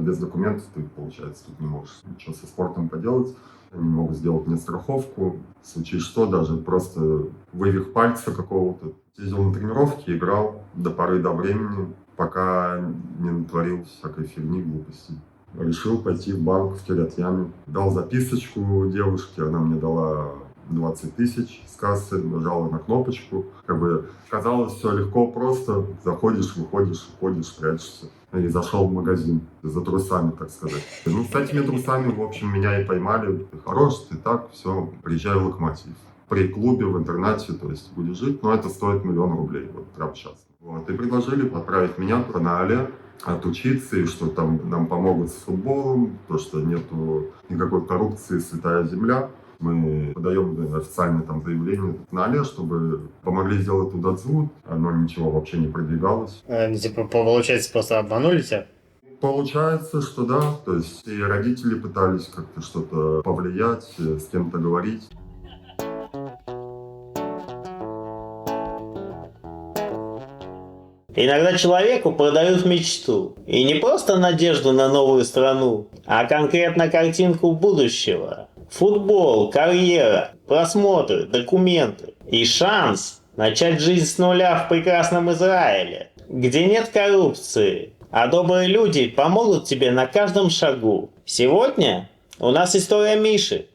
без документов ты, получается, тут не можешь ничего со спортом поделать. Они могут сделать мне страховку. В случае что, даже просто вывих пальца какого-то. Ездил на тренировки, играл до поры до времени, пока не натворил всякой фигни, глупостей. Решил пойти в банк в Кирят-Яме. Дал записочку девушке, она мне дала 20 тысяч с кассы, нажала на кнопочку. Казалось, все легко, просто. Заходишь, выходишь, ходишь, прячешься. И зашел в магазин за трусами, так сказать. С этими трусами, в общем, меня и поймали. Ты хорош, ты так, все, приезжай в Локомотив. При клубе, в интернате, то есть будешь жить, но это стоит 1 000 000 рублей, вот прямо сейчас. И предложили отправить меня на АЛЕ, отучиться, и что там нам помогут с футболом, то, что нету никакой коррупции, святая земля. Мы подаем официальное заявление на АЛЕ, чтобы помогли сделать туда ЦУ, оно ничего вообще не продвигалось. Получается, просто обманули тебя? Получается, что да, то есть и родители пытались как-то что-то повлиять, с кем-то говорить. Иногда человеку продают мечту. И не просто надежду на новую страну, а конкретно картинку будущего. Футбол, карьера, просмотры, документы и шанс начать жизнь с нуля в прекрасном Израиле, где нет коррупции, а добрые люди помогут тебе на каждом шагу. Сегодня у нас история Миши.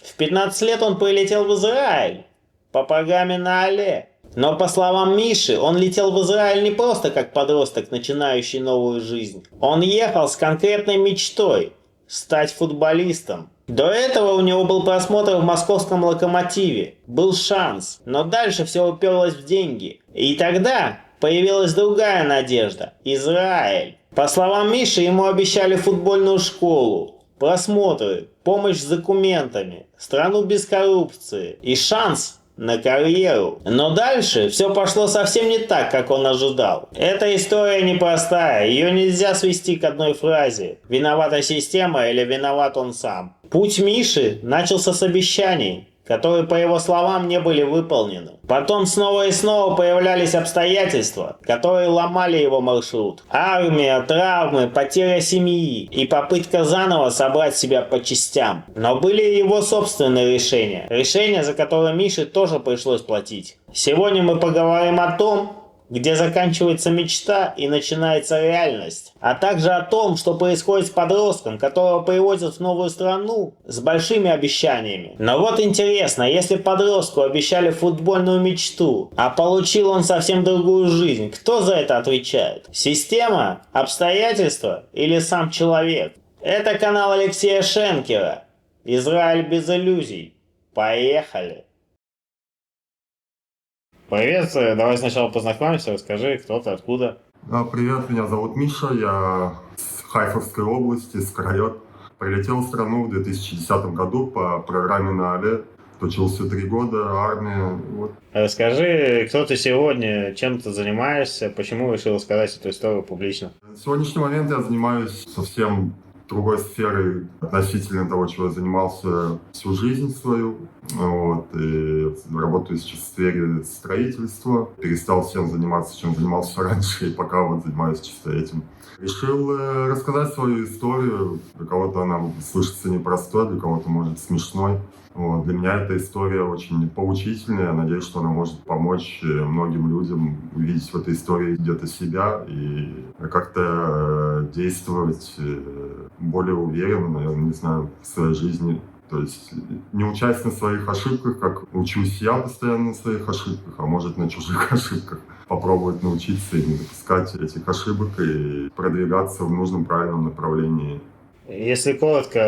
В 15 лет он прилетел в Израиль по программе на АЛЕ. Но по словам Миши, он летел в Израиль не просто как подросток, начинающий новую жизнь. Он ехал с конкретной мечтой – стать футболистом. До этого у него был просмотр в московском «Локомотиве». Был шанс, но дальше все уперлось в деньги. И тогда появилась другая надежда – Израиль. По словам Миши, ему обещали футбольную школу, просмотры, помощь с документами, страну без коррупции и шанс на карьеру. Но дальше все пошло совсем не так, как он ожидал. Эта история непростая, ее нельзя свести к одной фразе: виновата система или виноват он сам. Путь Миши начался с обещаний, которые, по его словам, не были выполнены. Потом снова и снова появлялись обстоятельства, которые ломали его маршрут. Армия, травмы, потеря семьи и попытка заново собрать себя по частям. Но были и его собственные решения. Решения, за которые Мише тоже пришлось платить. Сегодня мы поговорим о том, где заканчивается мечта и начинается реальность, а также о том, что происходит с подростком, которого привозят в новую страну с большими обещаниями. Но вот интересно, если подростку обещали футбольную мечту, а получил он совсем другую жизнь, кто за это отвечает? Система, обстоятельства или сам человек? Это канал Алексея Шенкера. Израиль без иллюзий. Поехали! Привет, давай сначала познакомимся, расскажи, кто ты, откуда. Привет, меня зовут Миша, я с Хайфовской области, с Карайот. Прилетел в страну в 2010 году по программе на АЛЕ, учился 3 года, армия. Вот. Расскажи, кто ты сегодня, чем ты занимаешься, почему решил рассказать эту историю публично? На сегодняшний момент я занимаюсь совсем другой сферой относительно того, чего я занимался всю жизнь свою. И работаю сейчас в сфере строительства. Перестал всем заниматься, чем занимался раньше, и пока занимаюсь чисто этим. Решил рассказать свою историю. Для кого-то она слышится непростой, для кого-то, может, смешной. Для меня эта история очень поучительная. Я надеюсь, что она может помочь многим людям увидеть в этой истории где-то себя и как-то действовать более уверенно, наверное, не знаю, в своей жизни. То есть не учась на своих ошибках, как учусь я постоянно на своих ошибках, а может на чужих ошибках. Попробовать научиться и не допускать этих ошибок и продвигаться в нужном правильном направлении. Если коротко,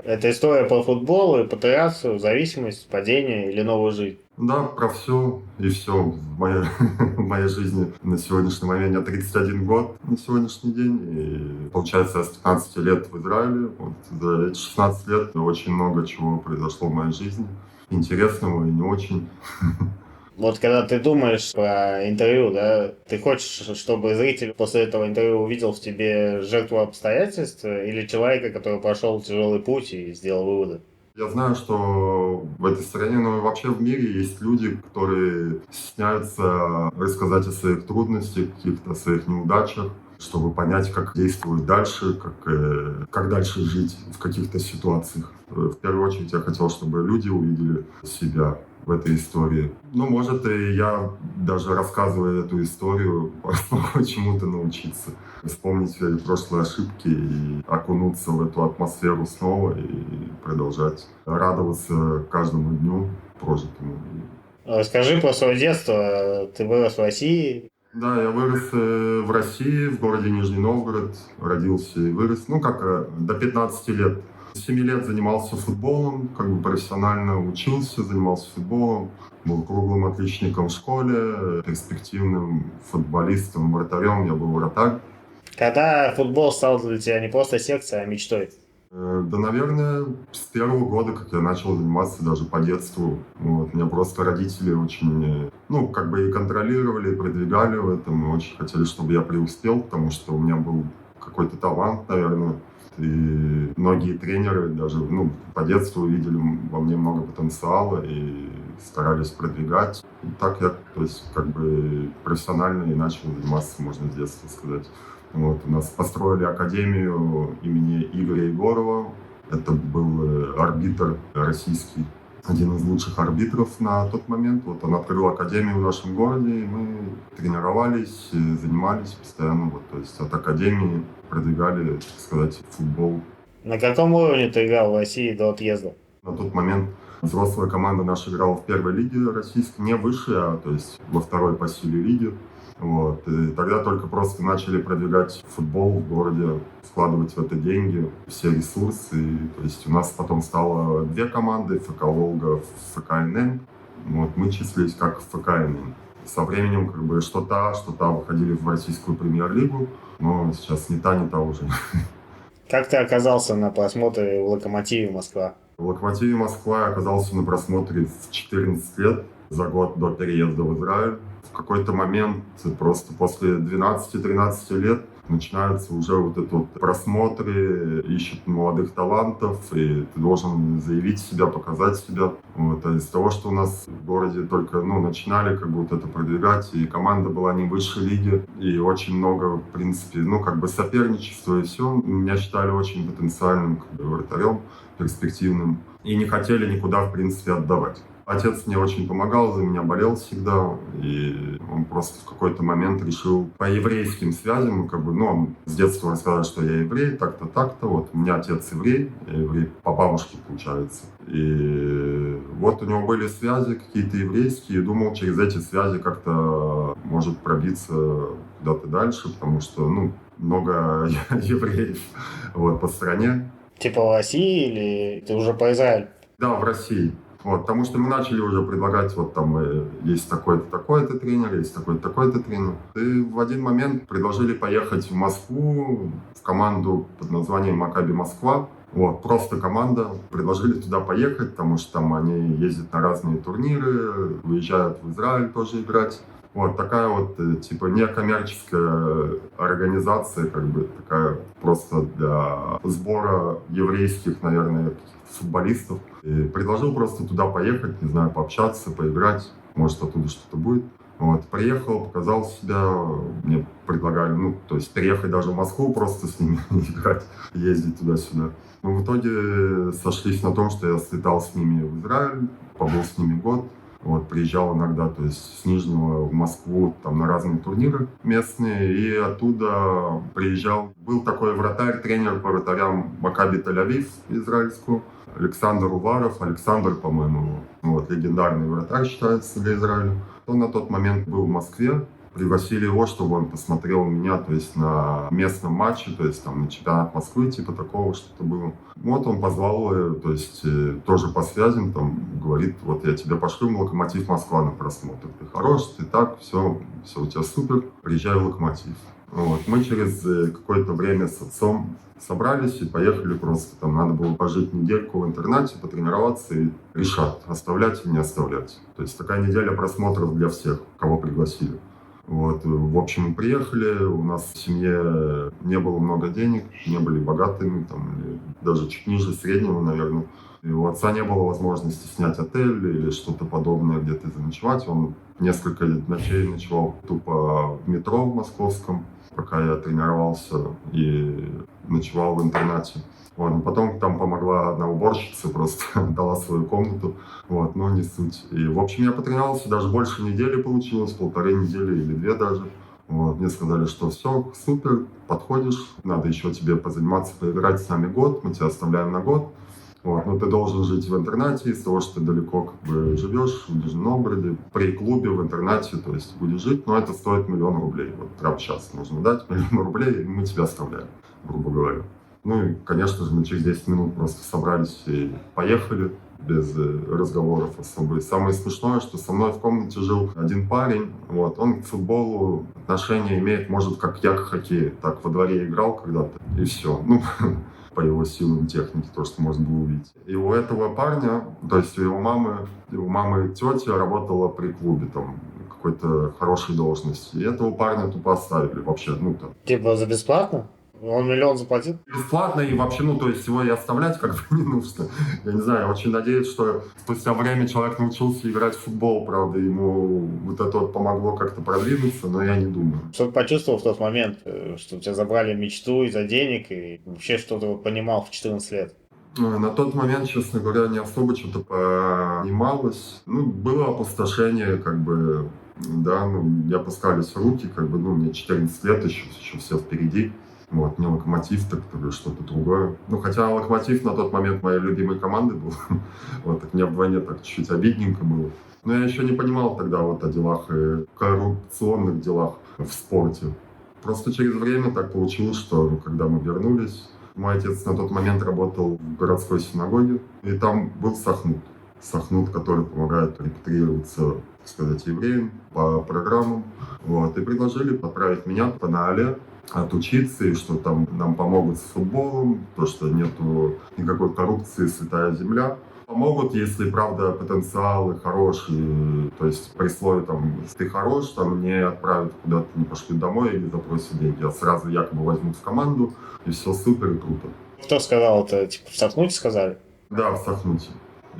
это история про футбол, репатриацию, зависимость, падение или новую жизнь? Да, про все и все в моей жизни на сегодняшний момент. Мне 31 год на сегодняшний день. И получается, я с 15 лет в Израиле. За эти 16 лет очень много чего произошло в моей жизни. Интересного и не очень. Вот когда ты думаешь про интервью, да, ты хочешь, чтобы зритель после этого интервью увидел в тебе жертву обстоятельств или человека, который прошел тяжелый путь и сделал выводы? Я знаю, что в этой стране, но и вообще в мире есть люди, которые стесняются рассказать о своих трудностях, каких-то своих неудачах, чтобы понять, как действовать дальше, как как дальше жить в каких-то ситуациях. В первую очередь я хотел, чтобы люди увидели себя в этой истории. Ну, может, и я, даже рассказывая эту историю, смогу чему-то научиться. Вспомнить свои прошлые ошибки и окунуться в эту атмосферу снова и продолжать радоваться каждому дню прожитому. Расскажи про свое детство. Ты вырос в России. Да, я вырос в России, в городе Нижний Новгород. Родился и вырос, до 15 лет. С 7 лет занимался футболом, профессионально учился, занимался футболом. Был круглым отличником в школе, перспективным футболистом, вратарем. Я был вратарь. Когда футбол стал для тебя не просто секцией, а мечтой? Да, наверное, с первого года, как я начал заниматься даже по детству. Меня просто родители очень, и контролировали, и продвигали в этом. И очень хотели, чтобы я преуспел, потому что у меня был какой-то талант, наверное. И многие тренеры даже, по детству видели во мне много потенциала и старались продвигать. И так я, профессионально и начал заниматься, можно с детства сказать. У нас построили академию имени Игоря Егорова. Это был арбитр российский, один из лучших арбитров на тот момент. Он открыл академию в нашем городе, и мы тренировались, занимались постоянно. От академии продвигали, так сказать, футбол. На каком уровне ты играл в России до отъезда? На тот момент взрослая команда наша играла в первой лиге российской, не выше, во второй по силе лиге. И тогда только просто начали продвигать футбол в городе, вкладывать в это деньги, все ресурсы. У нас потом стало 2 команды, ФК «Волга», ФК «НН». Мы числились как ФК «НН». Со временем что та выходили в российскую премьер-лигу, но сейчас ни та уже. Как ты оказался на просмотре в «Локомотиве Москва»? В «Локомотиве Москва» я оказался на просмотре в 14 лет, за год до переезда в Израиль. В какой-то момент, просто после 12-13 лет, начинаются уже просмотры, ищут молодых талантов, и ты должен заявить себя, показать себя. А из того, что у нас в городе только начинали это продвигать, и команда была не выше лиги, и очень много, в принципе, соперничества и все. Меня считали очень потенциальным вратарем, перспективным, и не хотели никуда, в принципе, отдавать. Отец мне очень помогал, за меня болел всегда, и он просто в какой-то момент решил по еврейским связям, он с детства рассказал, что я еврей, так-то, так-то, у меня отец еврей, я еврей по бабушке, получается. И у него были связи какие-то еврейские, и думал, через эти связи как-то может пробиться куда-то дальше, потому что, много евреев по стране. Типа в России или ты уже по Израилю? Да, в России. Потому что мы начали уже предлагать, есть такой-то, такой-то тренер, есть такой-то, такой-то тренер. И в один момент предложили поехать в Москву, в команду под названием «Макаби Москва». Просто команда. Предложили туда поехать, потому что там они ездят на разные турниры, выезжают в Израиль тоже играть. Такая некоммерческая организация, такая просто для сбора еврейских, наверное, футболистов. И предложил просто туда поехать, не знаю, пообщаться, поиграть, может, оттуда что-то будет. Приехал, показал себя, мне предлагали, переехать даже в Москву, просто с ними играть, ездить туда-сюда. Но в итоге сошлись на том, что я слетал с ними в Израиль, побыл с ними год. Приезжал иногда, с Нижнего в Москву, на разные турниры местные, и оттуда приезжал. Был такой вратарь, тренер по вратарям Макаби Тель-Авив израильскую, Александр Уваров, по-моему, легендарный вратарь считается для Израиля. Он на тот момент был в Москве, пригласили его, чтобы он посмотрел меня, на местном матче, на чемпионат Москвы, такого что-то было. Он позвал, тоже по связям, говорит, я тебя пошлю в «Локомотив Москва» на просмотр. Ты хорош, ты так, все у тебя супер, приезжай в «Локомотив». Мы через какое-то время с отцом собрались и поехали просто. Надо было пожить недельку в интернате, потренироваться и решать, оставлять или не оставлять. Такая неделя просмотров для всех, кого пригласили. В общем, приехали, у нас в семье не было много денег, не были богатыми, или даже чуть ниже среднего, наверное. И у отца не было возможности снять отель или что-то подобное, где-то заночевать. Он несколько ночей ночевал тупо в метро в московском. пока я тренировался и ночевал в интернате. Вот. Но потом там помогла одна уборщица, просто дала свою комнату, вот, но не суть. И, в общем, я потренировался, даже больше недели получилось, 1,5 недели или 2 даже. Вот. Мне сказали, что все, супер, подходишь, надо еще тебе позаниматься, поиграть с нами год, мы тебя оставляем на год. Вот. Но ты должен жить в интернате, из того, что ты далеко как бы живешь, в Нижнем Новгороде, при клубе в интернате, то есть будешь жить, но это стоит 1 000 000 рублей. Вот прямо сейчас нужно дать 1 000 000 рублей, и мы тебя оставляем, грубо говоря. Ну и, конечно же, мы через 10 минут просто собрались и поехали, без разговоров особо. И самое смешное, что со мной в комнате жил один парень, вот, он к футболу отношения имеет, может, как я к хоккею, так во дворе играл когда-то, и все. Ну, по его силам техники, то, что можно было увидеть. И у этого парня, то есть у его мамы тетя работала при клубе, там, какой-то хорошей должности. И этого парня тупо оставили вообще, ну, там. Типа за бесплатно? Он 1 000 000 заплатил? Бесплатно, и вообще, ну, то есть его и оставлять как бы не нужно. Я не знаю, я очень надеюсь, что спустя время человек научился играть в футбол, правда, ему вот это вот помогло как-то продвинуться, но я не думаю. Что ты почувствовал в тот момент, что тебя забрали мечту из-за денег, и вообще что ты понимал в 14 лет? На тот момент, честно говоря, не особо что-то понималось. Ну, было опустошение, как бы, да, ну, не опускались руки, как бы, ну, мне 14 лет еще все впереди. Вот, не Локомотив, так что-то другое. Ну, хотя Локомотив на тот момент моей любимой командой был. Вот, так мне вдвойне так чуть-чуть обидненько было. Но я еще не понимал тогда вот о делах, коррупционных делах в спорте. Просто через время так получилось, что когда мы вернулись, мой отец на тот момент работал в городской синагоге, и там был Сахнут, который помогает репатриироваться, так сказать, евреям по программам. Вот, и предложили отправить меня по НААЛе, отучиться, и что там нам помогут с футболом, то, что нету никакой коррупции, святая земля. Помогут, если, правда, потенциал и хороший, то есть при слове, там, если ты хорош, там, не отправят куда-то, не пошлют домой или запросят деньги, а сразу якобы возьмут в команду, и все супер и круто. Кто сказал это? Типа в Сахнуте сказали? Да, в Сахнуте.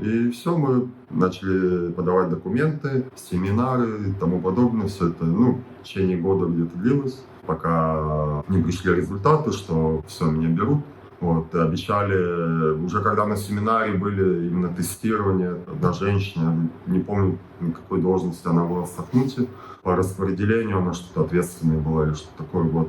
И все, мы начали подавать документы, семинары и тому подобное. Все это, ну, в течение года где-то длилось, пока не пришли результаты, что все, меня берут. Вот, и обещали, уже когда на семинаре были именно тестирования, одна женщина, не помню, на какой должности она была в Сахнуте, по распределению она что-то ответственная была или что-то такое. Вот,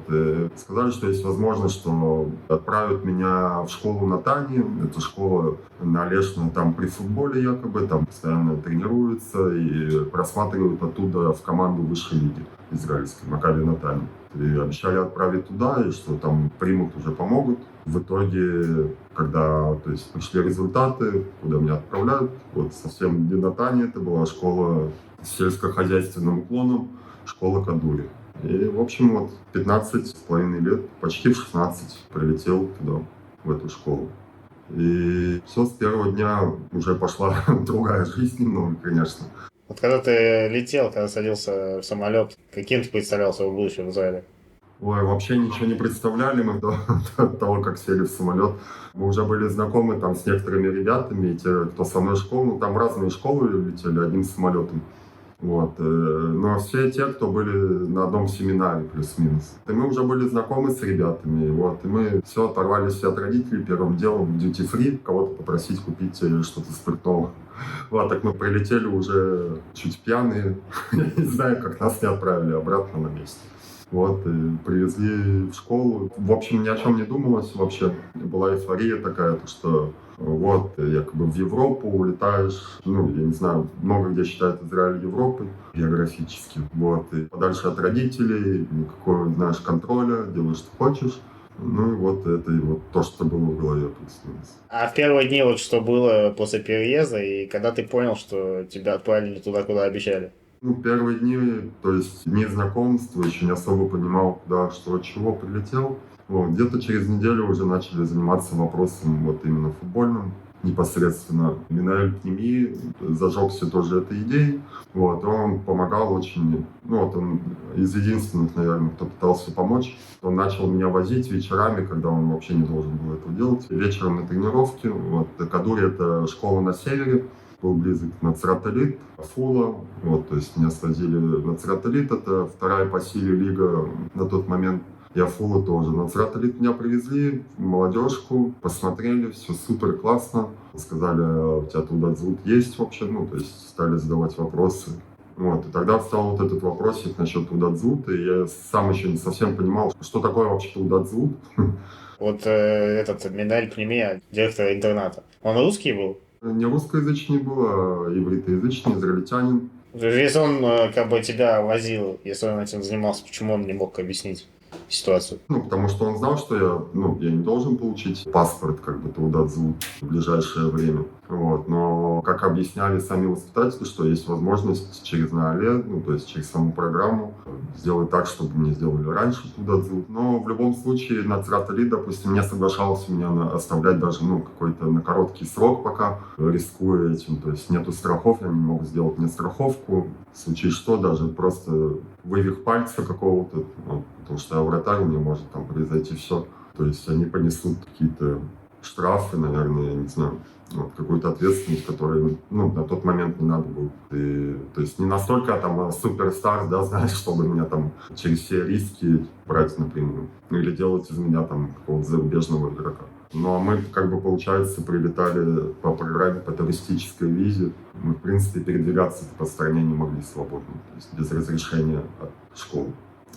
сказали, что есть возможность, что отправят меня в школу на Тане. Это школа належная там при футболе якобы, там постоянно тренируются и просматривают оттуда в команду высшей лиги израильской, Макаби Натани. И обещали отправить туда, и что там примут, уже помогут. В итоге, когда, то есть, пришли результаты, куда меня отправляют, вот совсем не Натани, это была школа с сельскохозяйственным уклоном, школа Кадури. И, в общем, вот 15,5 лет, почти в 16 прилетел туда, в эту школу. И все, с первого дня уже пошла другая жизнь немного, конечно. Вот когда ты летел, когда садился в самолет, каким ты представлял свое будущее в Израиле? Ой, вообще ничего не представляли мы до того, как сели в самолет. Мы уже были знакомы там с некоторыми ребятами, и те, кто со мной школу, ну там разные школы летели одним самолетом. Вот. Но все те, кто были на одном семинаре, плюс-минус. И мы уже были знакомы с ребятами. Вот. И мы все оторвались от родителей первым делом в duty-free, кого-то попросить купить что-то спиртного. Вот, так мы прилетели уже чуть пьяные. Я не знаю, как нас не отправили обратно на месте. Вот, и привезли в школу. В общем, ни о чем не думалось вообще. Была эйфория такая, что вот, якобы в Европу улетаешь, ну, я не знаю, много где считают Израиль Европой географически. Вот, и подальше от родителей, никакого, знаешь, контроля, делаешь, что хочешь. Ну и вот это и вот то, что было в голове плюс-минус. А в первые дни вот что было после переезда, и когда ты понял, что тебя отправили не туда, куда обещали? Ну, первые дни, то есть дни знакомства, еще не особо понимал, куда, что, от чего прилетел. Вот, где-то через неделю уже начали заниматься вопросом вот именно футбольным непосредственно. Минаэль Пними зажегся тоже этой идеей. Вот, он помогал очень, ну вот он из единственных, наверное, кто пытался помочь. Он начал меня возить вечерами, когда он вообще не должен был этого делать. Вечером на тренировке. Вот, Кадури — это школа на севере. Был близок Нацрат-Элит, Фула. Вот, то есть меня свозили в Нацрат-Элит, это вторая по силе лига на тот момент. И Афула тоже. Нацрат Элит меня привезли, в молодежку, посмотрели, все супер классно. Сказали, у тебя туда зовут есть вообще, ну, то есть стали задавать вопросы. Вот, и тогда встал вот этот вопросик насчет Тудадзут, и я сам еще не совсем понимал, что такое вообще Тудадзут. Вот этот Минаэль Пнемия, директор интерната, он русский был? Не русскоязычный был, а ивритоязычный, израильтянин. Если он как бы тебя возил, если он этим занимался, почему он не мог объяснить ситуацию? Ну, потому что он знал, что я не должен получить паспорт, как бы, Тудадзут в ближайшее время. Вот. Но, как объясняли сами воспитатели, что есть возможность через НАОЛЕ, ну, то есть через саму программу, сделать так, чтобы мне сделали раньше Тудадзут. Но в любом случае Нацрат Элит, допустим, не соглашался меня оставлять даже, какой-то на короткий срок, пока рискуя этим. То есть нету страховки, они не могут сделать мне страховку. В случае что, даже просто вывих пальца какого-то, потому что я вратарь, мне может там произойти все. То есть они понесут какие-то штрафы, наверное, я не знаю, какую-то ответственность, которую, на тот момент не надо было. То есть не настолько там суперстар, да, знаешь, чтобы меня там через все риски брать напрямую. Или делать из меня там какого-то зарубежного игрока. Ну, а мы, получается, прилетали по программе по туристической визе. Мы, в принципе, передвигаться по стране не могли свободно, то есть без разрешения от школы.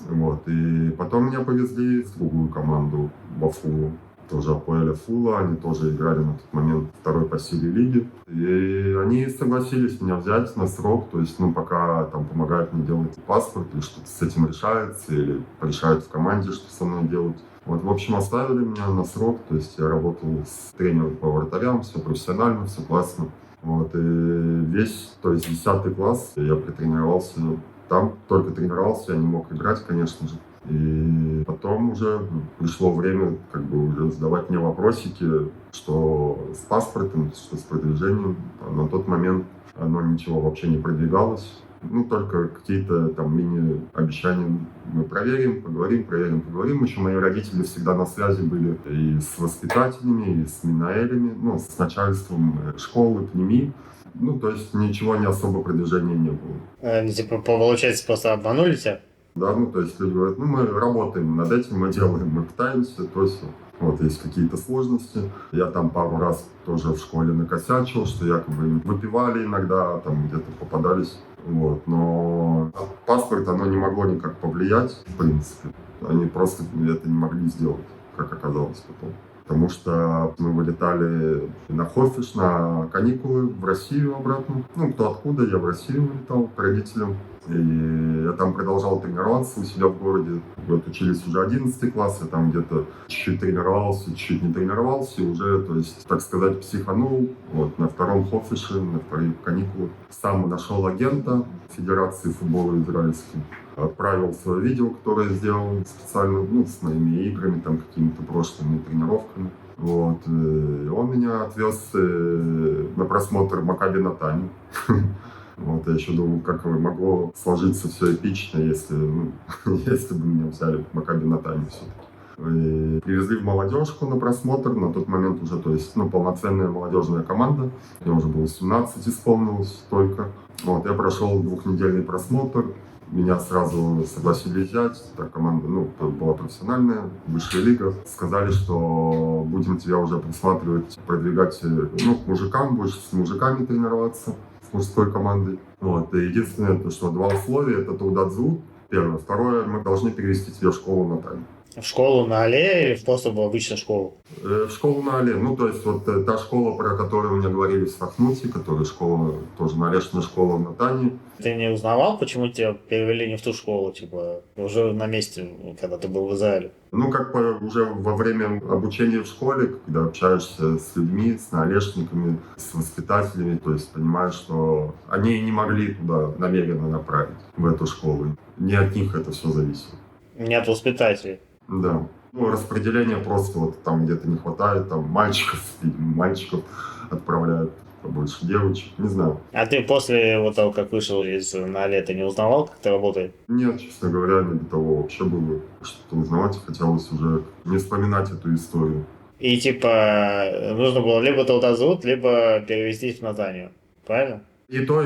Вот. И потом меня повезли в другую команду, в Афулу. Тоже АПЛ Афула, они тоже играли на тот момент второй по силе лиги. И они согласились меня взять на срок, то есть, пока там помогают мне делать паспорт, или что-то с этим решается, или решают в команде, что со мной делать. Вот, в общем, оставили меня на срок, то есть я работал с тренером по вратарям, все профессионально, все классно. Вот, и то есть 10 класс я претренировался там, только тренировался, я не мог играть, конечно же. И потом уже пришло время уже задавать мне вопросики, что с паспортом, что с продвижением. На тот момент оно ничего вообще не продвигалось. Только какие-то там мини-обещания мы проверим, поговорим. Еще мои родители всегда на связи были и с воспитателями, и с Минаэлями, с начальством школы, ПНИМИ. То есть ничего не особо продвижения не было. Получается, просто обманули тебя? Да, то есть люди говорят, мы работаем над этим, мы делаем, мы пытаемся, то есть вот есть какие-то сложности. Я там пару раз тоже в школе накосячил, что якобы выпивали иногда, там где-то попадались. Вот, но паспорт, оно не могло никак повлиять, в принципе. Они просто это не могли сделать, как оказалось потом. Потому что мы вылетали на Хофиш, на каникулы в Россию обратно. Кто откуда, я в Россию вылетал к родителям. И я там продолжал тренироваться у себя в городе. Вот учились уже 11 класс, я там где-то чуть-чуть тренировался, чуть-чуть не тренировался. И уже, то есть, так сказать, психанул. Вот, на втором Хофише, на вторых каникулах. Сам нашел агента Федерации футбола израильской. Отправил свое видео, которое я сделал специально, с моими играми, там, какими-то прошлыми тренировками. Вот. И он меня отвез на просмотр Макаби Натани. Вот, я еще думал, как могло сложиться все эпично, если бы меня взяли в Макаби Натани все-таки. И привезли в молодежку на просмотр, на тот момент уже, то есть, полноценная молодежная команда. Мне уже было 17 исполнилось только. Вот, я прошел 2-недельный просмотр. Меня сразу согласились взять. Так, команда, была профессиональная, высшая лига. Сказали, что будем тебя уже присматривать, продвигать, к мужикам, будешь с мужиками тренироваться, с мужской командой. Вот. И единственное, что 2 условия, это Тудадзут, первое. Второе, мы должны перевести тебя в школу Натани. В школу на Аллее или просто в обычную школу? В школу на Алле. То есть вот та школа, про которую мне говорили в Сахнуте, которая школа, тоже Налешная школа в Натании. Ты не узнавал, почему тебя перевели не в ту школу, уже на месте, когда ты был в Израиле? Уже во время обучения в школе, когда общаешься с людьми, с налешниками, с воспитателями, то есть понимаешь, что они не могли туда намеренно направить, в эту школу. Не от них это все зависело. Не от воспитателей. Да. Распределение просто вот там где-то не хватает, там мальчиков отправляют, побольше девочек, не знаю. А ты после того, как вышел из НАЛЕ, ты не узнавал, как это работает? Нет, честно говоря, не до того вообще было. Что-то узнавать, хотелось уже не вспоминать эту историю. И нужно было либо Тудадзут, либо перевести в Натанию, правильно? И то,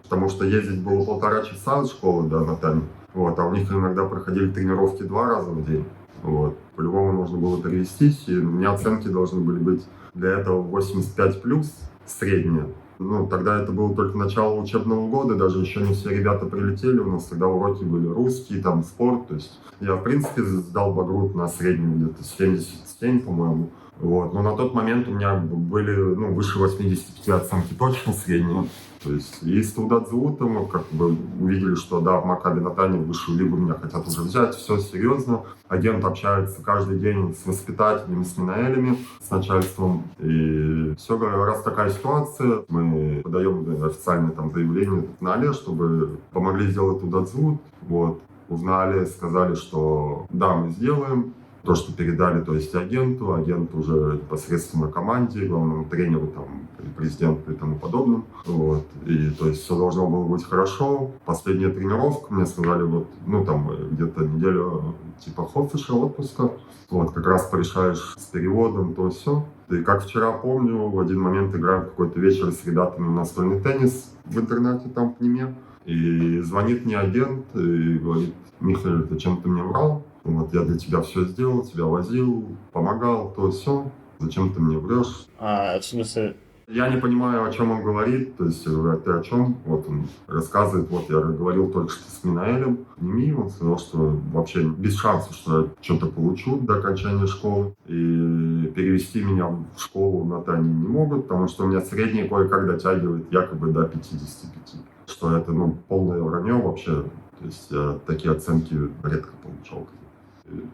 потому что ездить было 1,5 часа от школы до Натании. Вот, а у них иногда проходили тренировки 2 раза в день. Вот. По-любому нужно было перевестись, и у меня оценки должны были быть для этого 85+, средние. Ну, тогда это было только начало учебного года, даже еще не все ребята прилетели, у нас тогда уроки были русские, там спорт, то есть я, в принципе, сдал багрут на среднем где-то 77, по-моему. Вот. Но на тот момент у меня были, ну, выше 85 оценки точно средние. То есть и с Тудадзу мы как бы увидели, что да, в Макаби Натане в высшую лигу меня хотят уже взять, все серьезно. Агент общается каждый день с воспитателями, с Минаэлями, с начальством. И все, раз такая ситуация, мы подаем официальное там заявление на Але, чтобы помогли сделать Тудадзу. Вот. Узнали, сказали, что да, мы сделаем. То, что передали, то есть агент уже непосредственно команде, главному тренеру, там, президенту и тому подобное. Вот. И то есть все должно было быть хорошо. Последняя тренировка, мне сказали, вот, ну там где-то неделю типа хофиша, отпуска. Вот, как раз порешаешь с переводом, то все. И как вчера помню, в один момент играю в какой-то вечер с ребятами в настольный теннис в интернете там в Неме. И звонит мне агент и говорит: Михаил, ты чем-то мне врал? Вот, я для тебя все сделал, тебя возил, помогал, то все. Зачем ты мне врешь? В смысле? Я не понимаю, о чем он говорит. То есть я говорю: а ты о чем? Вот он рассказывает, вот я говорил только что с Минаэлем. Ними, он сказал, что вообще без шансов, что я что-то получу до окончания школы. И перевести меня в школу на Тане не могут, потому что у меня среднее кое-как дотягивает якобы до 55. Что это, ну, полное вранье вообще. То есть я такие оценки редко получал.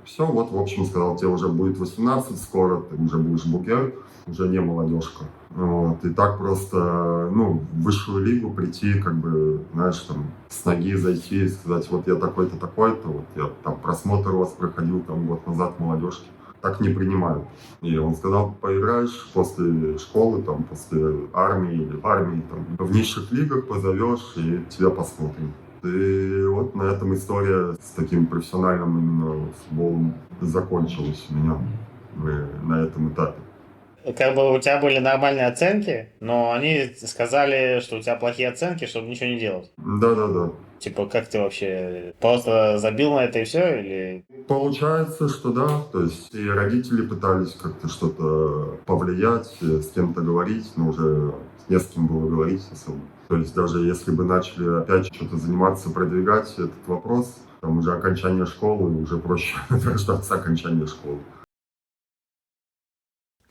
Все, вот, в общем, сказал, тебе уже будет 18 скоро, ты уже будешь букер, уже не молодежка. Вот, и так просто, ну, в высшую лигу прийти, как бы, знаешь, там, с ноги зайти и сказать: вот я такой-то, такой-то, вот я там просмотр у вас проходил там год назад в молодежке. Так не принимают. И он сказал: поиграешь после школы, там, после армии или в армии, там, в низших лигах позовешь и тебя посмотрим. И вот на этом история с таким профессиональным именно футболом закончилась у меня на этом этапе. Как бы у тебя были нормальные оценки, но они сказали, что у тебя плохие оценки, чтобы ничего не делать. Да. Типа, как ты вообще просто забил на это и все? Или... Получается, что да. То есть и родители пытались как-то что-то повлиять, с кем-то говорить, но уже не с кем было говорить особо. То есть даже если бы начали опять что-то заниматься, продвигать этот вопрос, там уже окончание школы, уже проще дождаться окончания школы.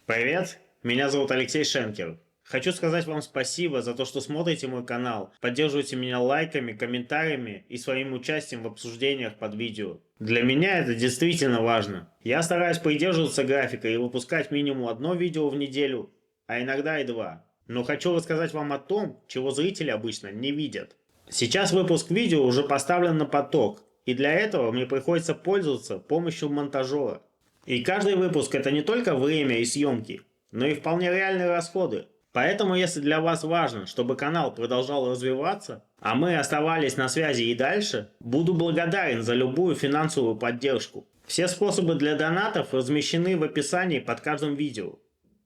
Привет, меня зовут Алексей Шенкер. Хочу сказать вам спасибо за то, что смотрите мой канал, поддерживаете меня лайками, комментариями и своим участием в обсуждениях под видео. Для меня это действительно важно. Я стараюсь придерживаться графика и выпускать минимум одно видео в неделю, а иногда и два. Но хочу рассказать вам о том, чего зрители обычно не видят. Сейчас выпуск видео уже поставлен на поток, и для этого мне приходится пользоваться помощью монтажера. И каждый выпуск — это не только время и съемки, но и вполне реальные расходы. Поэтому, если для вас важно, чтобы канал продолжал развиваться, а мы оставались на связи и дальше, буду благодарен за любую финансовую поддержку. Все способы для донатов размещены в описании под каждым видео.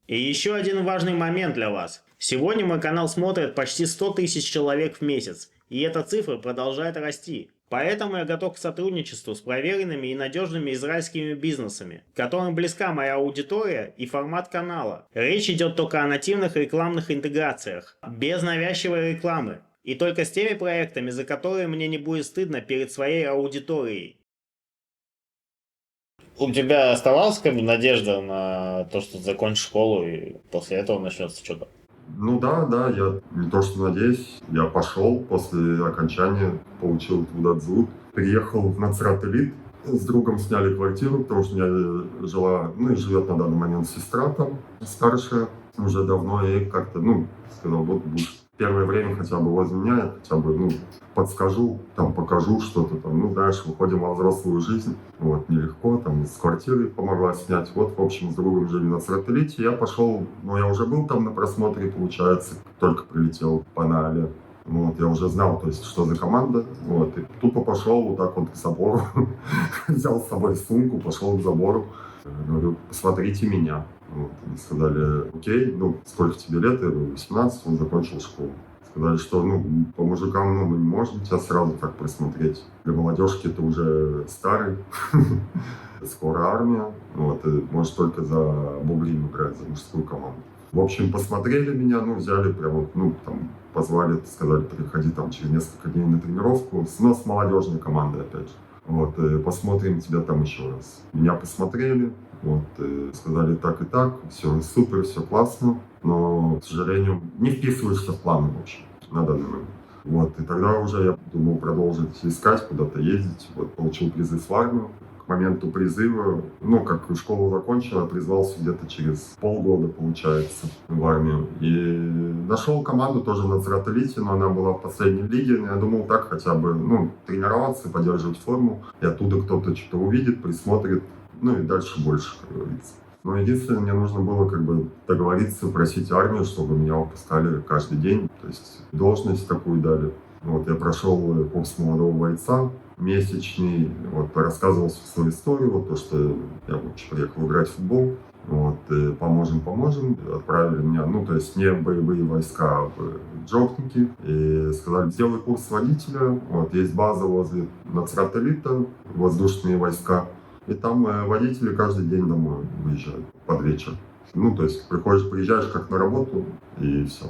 И еще один важный момент для вас. Сегодня мой канал смотрят почти 100 тысяч человек в месяц, и эта цифра продолжает расти. Поэтому я готов к сотрудничеству с проверенными и надежными израильскими бизнесами, которым близка моя аудитория и формат канала. Речь идет только о нативных рекламных интеграциях, без навязчивой рекламы, и только с теми проектами, за которые мне не будет стыдно перед своей аудиторией. У тебя оставалась как бы надежда на то, что ты закончишь школу и после этого начнется что-то? Ну да, я не то что надеюсь, я пошел после окончания, получил Тудадзу, приехал в Нацрат-Элит, с другом сняли квартиру, потому что у меня жила, ну и живет на данный момент сестра там, старшая, уже давно, и как-то, ну, сказал: вот будешь первое время хотя бы возле меня, я хотя бы, ну, подскажу, там, покажу что-то там, ну, дальше выходим во взрослую жизнь, вот, нелегко, там, с квартиры помогла снять, вот, в общем, с другом жили на Нацрат-Элите, я пошел, ну, я уже был там на просмотре, получается, только прилетел по Наале, вот, я уже знал, то есть, что за команда, вот, и тупо пошел вот так вот к забору, взял с собой сумку, пошел к забору, говорю: посмотрите меня. Вот, они сказали: окей, ну, сколько тебе лет? Я говорю: 18, он закончил школу. Сказали, что по мужикам мы не можем тебя сразу так присмотреть. Для молодежки ты уже старый, скоро армия, и можешь только за Бугрин играть, за мужскую команду. В общем, посмотрели меня, взяли прямо, там, позвали, сказали, приходи там через несколько дней на тренировку, с молодежной командой опять же. Посмотрим тебя там еще раз. Меня посмотрели, сказали так и так, все супер, все классно, но, к сожалению, не вписываешься в планы, в общем, на данный момент. И тогда уже я думал продолжить искать, куда-то ездить, получил призыв в армию. К моменту призыва, как школу закончил, я призвался где-то через полгода, получается, в армию. И нашел команду тоже на Нацрат-Элите, но она была в последней лиге. Я думал так хотя бы, тренироваться, поддерживать форму. И оттуда кто-то что-то увидит, присмотрит, и дальше больше, как говорится. Но единственное, мне нужно было договориться, просить армию, чтобы меня выпускали каждый день. То есть должность такую дали. Я прошел курс молодого бойца месячный, рассказывал всю свою историю, то, что я приехал играть в футбол, поможем, отправили меня, то есть не в боевые войска, а в джобники, и сказали, сделай курс водителя, есть база возле Нацрат-Элита, воздушные войска, и там водители каждый день домой выезжают под вечер. То есть приезжаешь как на работу, и все.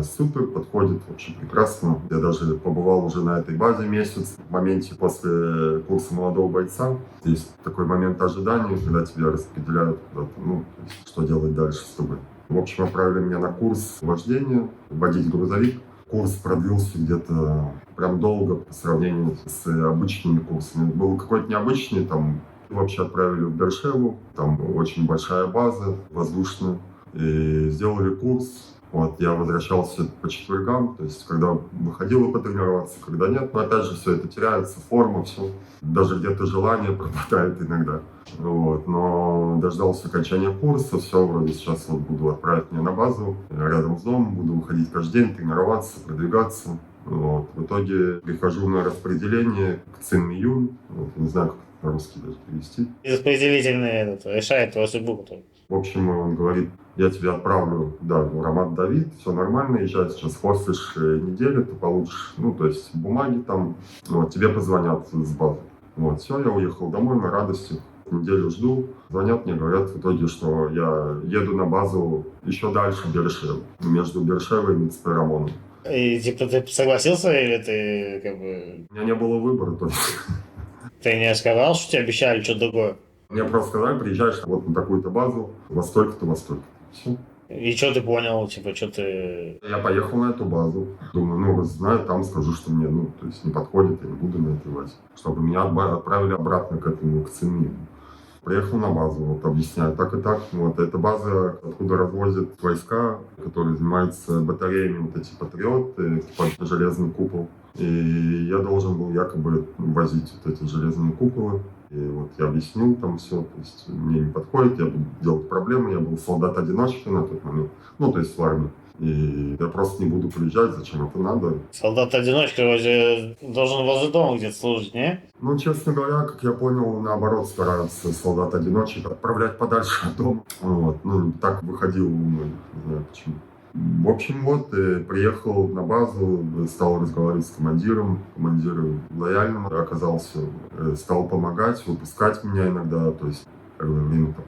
Супер, подходит, вообще прекрасно. Я даже побывал уже на этой базе месяц. В моменте после курса молодого бойца есть такой момент ожидания, когда тебя распределяют куда-то, что делать дальше с тобой. В общем, отправили меня на курс вождения, водить грузовик. Курс продлился где-то прям долго по сравнению с обычными курсами. Был какой-то необычный, там вообще отправили в Бершеву, там очень большая база воздушная. И сделали курс. Я возвращался по четвергам, то есть когда выходил потренироваться, когда нет. Но опять же все это теряется, форма, все. Даже где-то желание пропадает иногда. Но дождался окончания курса, все, вроде сейчас буду отправить меня на базу, рядом с домом, буду выходить каждый день, тренироваться, продвигаться. В итоге прихожу на распределение к ЦИН-Июнь, не знаю, как это по-русски даже перевести. Распределительный решает твою судьбу. В общем, он говорит, я тебя отправлю, в Рамат Давид, все нормально, езжай сейчас, хостишь неделю, ты получишь, то есть бумаги там, тебе позвонят с базы. Все, я уехал домой на радости, неделю жду, звонят мне, говорят в итоге, что я еду на базу еще дальше Бершевы, между Бершевой и Мицперамоном. И ты согласился или ты У меня не было выбора, то есть. Ты не сказал, что тебе обещали что-то другое? Мне просто сказали, приезжаешь на такую-то базу, во столько-то, во столько. Все. И что ты понял, что ты... Я поехал на эту базу. Думаю, знаю, там скажу, что мне, то есть не подходит, я не буду на этой базе. Чтобы меня отправили обратно к ЦИН. Приехал на базу, объясняю, так и так. Эта база, откуда развозят войска, которые занимаются батареями, эти патриоты, под железный купол. И я должен был якобы возить эти железные куполы. И я объяснил там все, то есть мне не подходит, я буду делать проблемы, я был солдат-одиночка на тот момент, то есть в армии. И я просто не буду приезжать, зачем это надо. Солдат-одиночка должен возле дома где-то служить, не? Честно говоря, как я понял, наоборот, стараются солдат-одиночек отправлять подальше от дома. Так выходило у многих, не знаю почему. В общем, приехал на базу, стал разговаривать с командиром. Командир лояльным оказался, стал помогать, выпускать меня иногда, то есть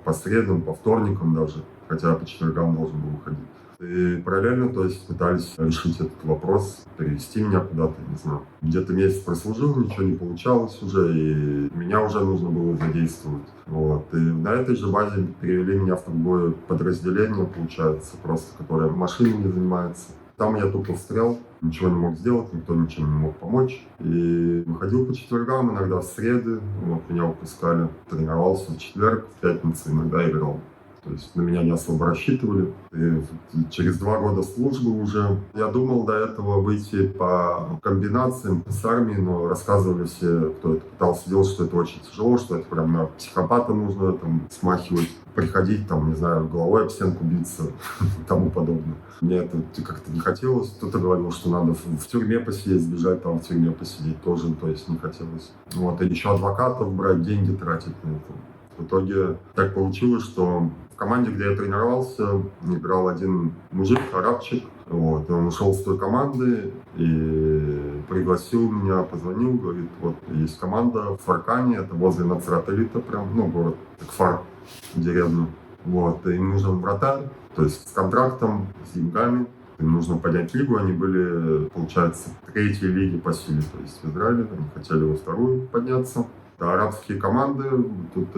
по средам, по вторникам даже, хотя по четвергам должен был выходить. И параллельно, то есть, пытались решить этот вопрос, перевести меня куда-то, не знаю. Где-то месяц прослужил, ничего не получалось уже, и меня уже нужно было задействовать. И на этой же базе перевели меня в другое подразделение, получается, просто которое машинами занимается. Там я тупо встрял, ничего не мог сделать, никто ничем не мог помочь. И выходил по четвергам, иногда в среды, меня выпускали. Тренировался в четверг, в пятницу иногда играл. То есть на меня не особо рассчитывали. И через 2 года службы уже я думал до этого выйти по комбинациям с армией, но рассказывали все, кто это пытался делать, что это очень тяжело, что это прям на психопата нужно смахивать, приходить, не знаю, головой об стенку биться и тому подобное. Мне это как-то не хотелось. Кто-то говорил, что надо в тюрьме посидеть, сбежать в тюрьме посидеть тоже, то есть не хотелось. И еще адвокатов брать, деньги тратить на это. В итоге так получилось, что В команде, где я тренировался, играл один мужик, арабчик. Вот, и он ушел с той команды и пригласил меня, позвонил, говорит, вот есть команда в Фаркане, это возле Нацрат-Элита прям, ну, город Кфар, деревню. Вот, и им нужен вратарь, то есть с контрактом, с деньгами. Им нужно поднять лигу, они были, получается, в третьей лиге по силе, то есть в Израиле, они хотели во вторую подняться. Да, арабские команды тут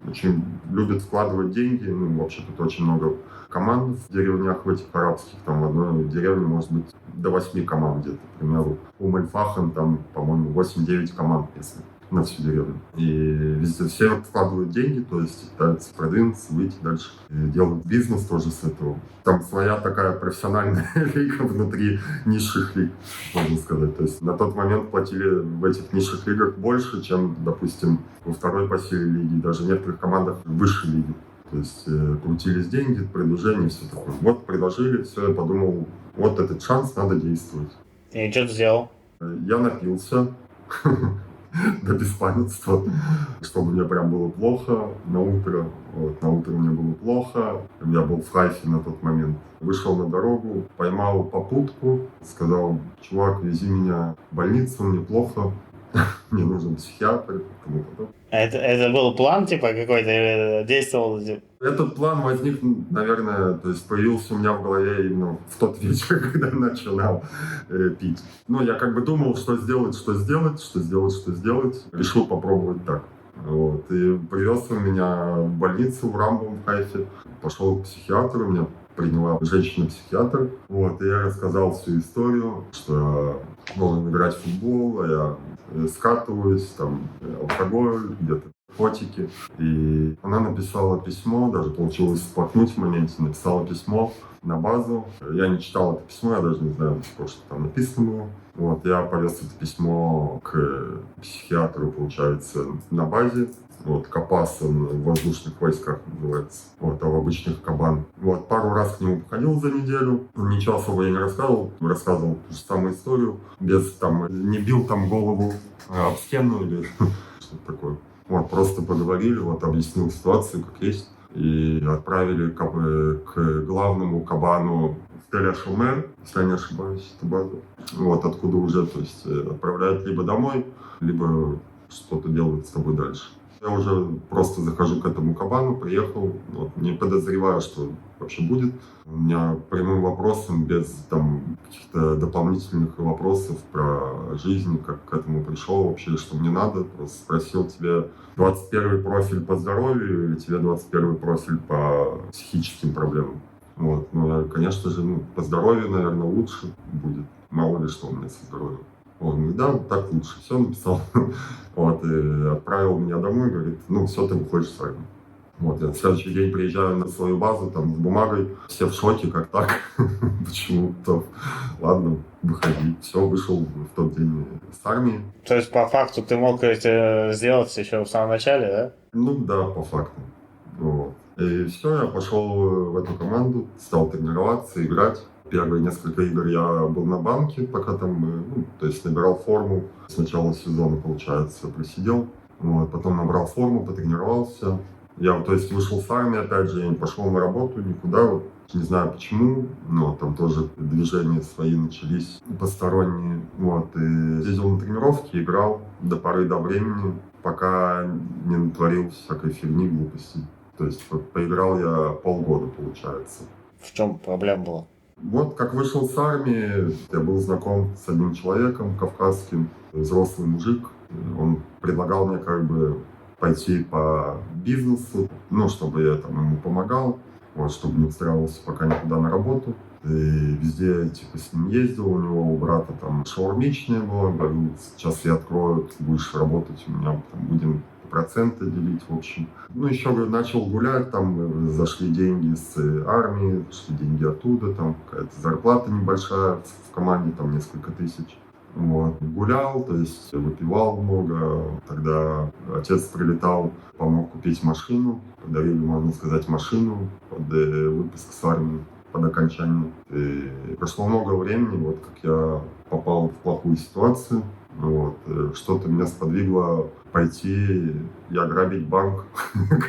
очень любят вкладывать деньги, ну, вообще тут очень много команд в деревнях в этих арабских, там в одной деревне может быть до 8 команд где-то, к примеру. У Эль-Фахам там, по-моему, 8-9 команд, если на всю деревню. И везде все вкладывают деньги, то есть пытаются продвинуться, выйти дальше. И делают бизнес тоже с этого. Там своя такая профессиональная лига внутри низших лиг, можно сказать. То есть на тот момент платили в этих низших лигах больше, чем, допустим, во второй по силе лиги, даже в некоторых командах высшей лиги. То есть крутились деньги, предложения, все такое. Вот предложили, все, я подумал, вот этот шанс, надо действовать. И что ты сделал? Я напился до беспамятства, чтобы мне прям было плохо на утро. Вот, на утро мне было плохо. Я был в Хайфе на тот момент. Вышел на дорогу, поймал попутку, сказал, чувак, вези меня в больницу, мне плохо, мне нужен психиатр. Это был план, типа, какой-то действовал? Этот план возник, наверное, то есть появился у меня в голове именно в тот вечер, когда я начинал пить. Ну, я как бы думал, что сделать. Решил попробовать так. Вот. И привез он меня в больницу в Рамбам в Хайфе. Пошел к психиатру, меня приняла женщина-психиатр. Вот. И я рассказал всю историю, что я должен играть в футбол, а я скатываюсь, там, алкоголь, где-то котики. И она написала письмо, даже получилось всплакнуть в моменте, написала письмо на базу. Я не читал это письмо, я даже не знаю, что там написано было. Вот, я повез это письмо к психиатру, получается, на базе. Вот, Капас, он в воздушных войсках называется, вот, а в обычных Кабан. Вот, пару раз к нему походил за неделю, ничего особо я не рассказывал ту же самую историю, без там, не бил там голову об стену или что-то такое. Вот, просто поговорили, вот, объяснил ситуацию, как есть, и отправили к главному кабану в Тель-Ашумер, если я не ошибаюсь, это база. Вот, откуда уже, то есть, отправляют либо домой, либо что-то делают с тобой дальше. Я уже просто захожу к этому кабану, приехал, вот, не подозревая, что вообще будет. У меня прямым вопросом, без там каких-то дополнительных вопросов про жизнь, как к этому пришел вообще, что мне надо. Просто спросил, тебе 21 профиль по здоровью или тебе 21 профиль по психическим проблемам? Вот, ну, конечно же, по здоровью, наверное, лучше будет. Мало ли что у меня со здоровьем. Он говорит, да, вот так лучше. Все написал. Вот, и отправил меня домой, говорит, все, ты выходишь с армии. Вот, я на следующий день приезжаю на свою базу, там, с бумагой, все в шоке, как так, почему-то. Ладно, выходи. Все, вышел в тот день с армии. То есть, по факту, ты мог это сделать еще в самом начале, да? Ну, да, по факту. Вот. И все, я пошел в эту команду, стал тренироваться, играть. Первые несколько игр я был на банке, пока там, то есть набирал форму. С начала сезона, получается, просидел. Вот, потом набрал форму, потренировался. Я, то есть, вышел с армии, опять же, я не пошел на работу никуда. Вот, не знаю почему, но там тоже движения свои начались посторонние. Вот, и ездил на тренировки, играл до поры до времени, пока не натворил всякой фигни, глупостей. То есть, поиграл я полгода, получается. В чем проблема была? Вот как вышел с армии, я был знаком с одним человеком кавказским, взрослый мужик. Он предлагал мне как бы пойти по бизнесу, чтобы я там ему помогал, вот, чтобы не устраивался пока никуда на работу. И везде с ним ездил, у него у брата там шаурмичная была, говорю, сейчас я открою, ты будешь работать, у меня там будем проценты делить, в общем. Еще, говорю, начал гулять, там зашли деньги с армии, зашли деньги оттуда, там какая-то зарплата небольшая в команде, там несколько тысяч. Вот. Гулял, то есть выпивал много. Тогда отец прилетал, помог купить машину, подарили, можно сказать, машину под выпуск с армии, под окончание. И прошло много времени, вот как я попал в плохую ситуацию. Вот. Что-то меня сподвигло пойти и ограбить банк,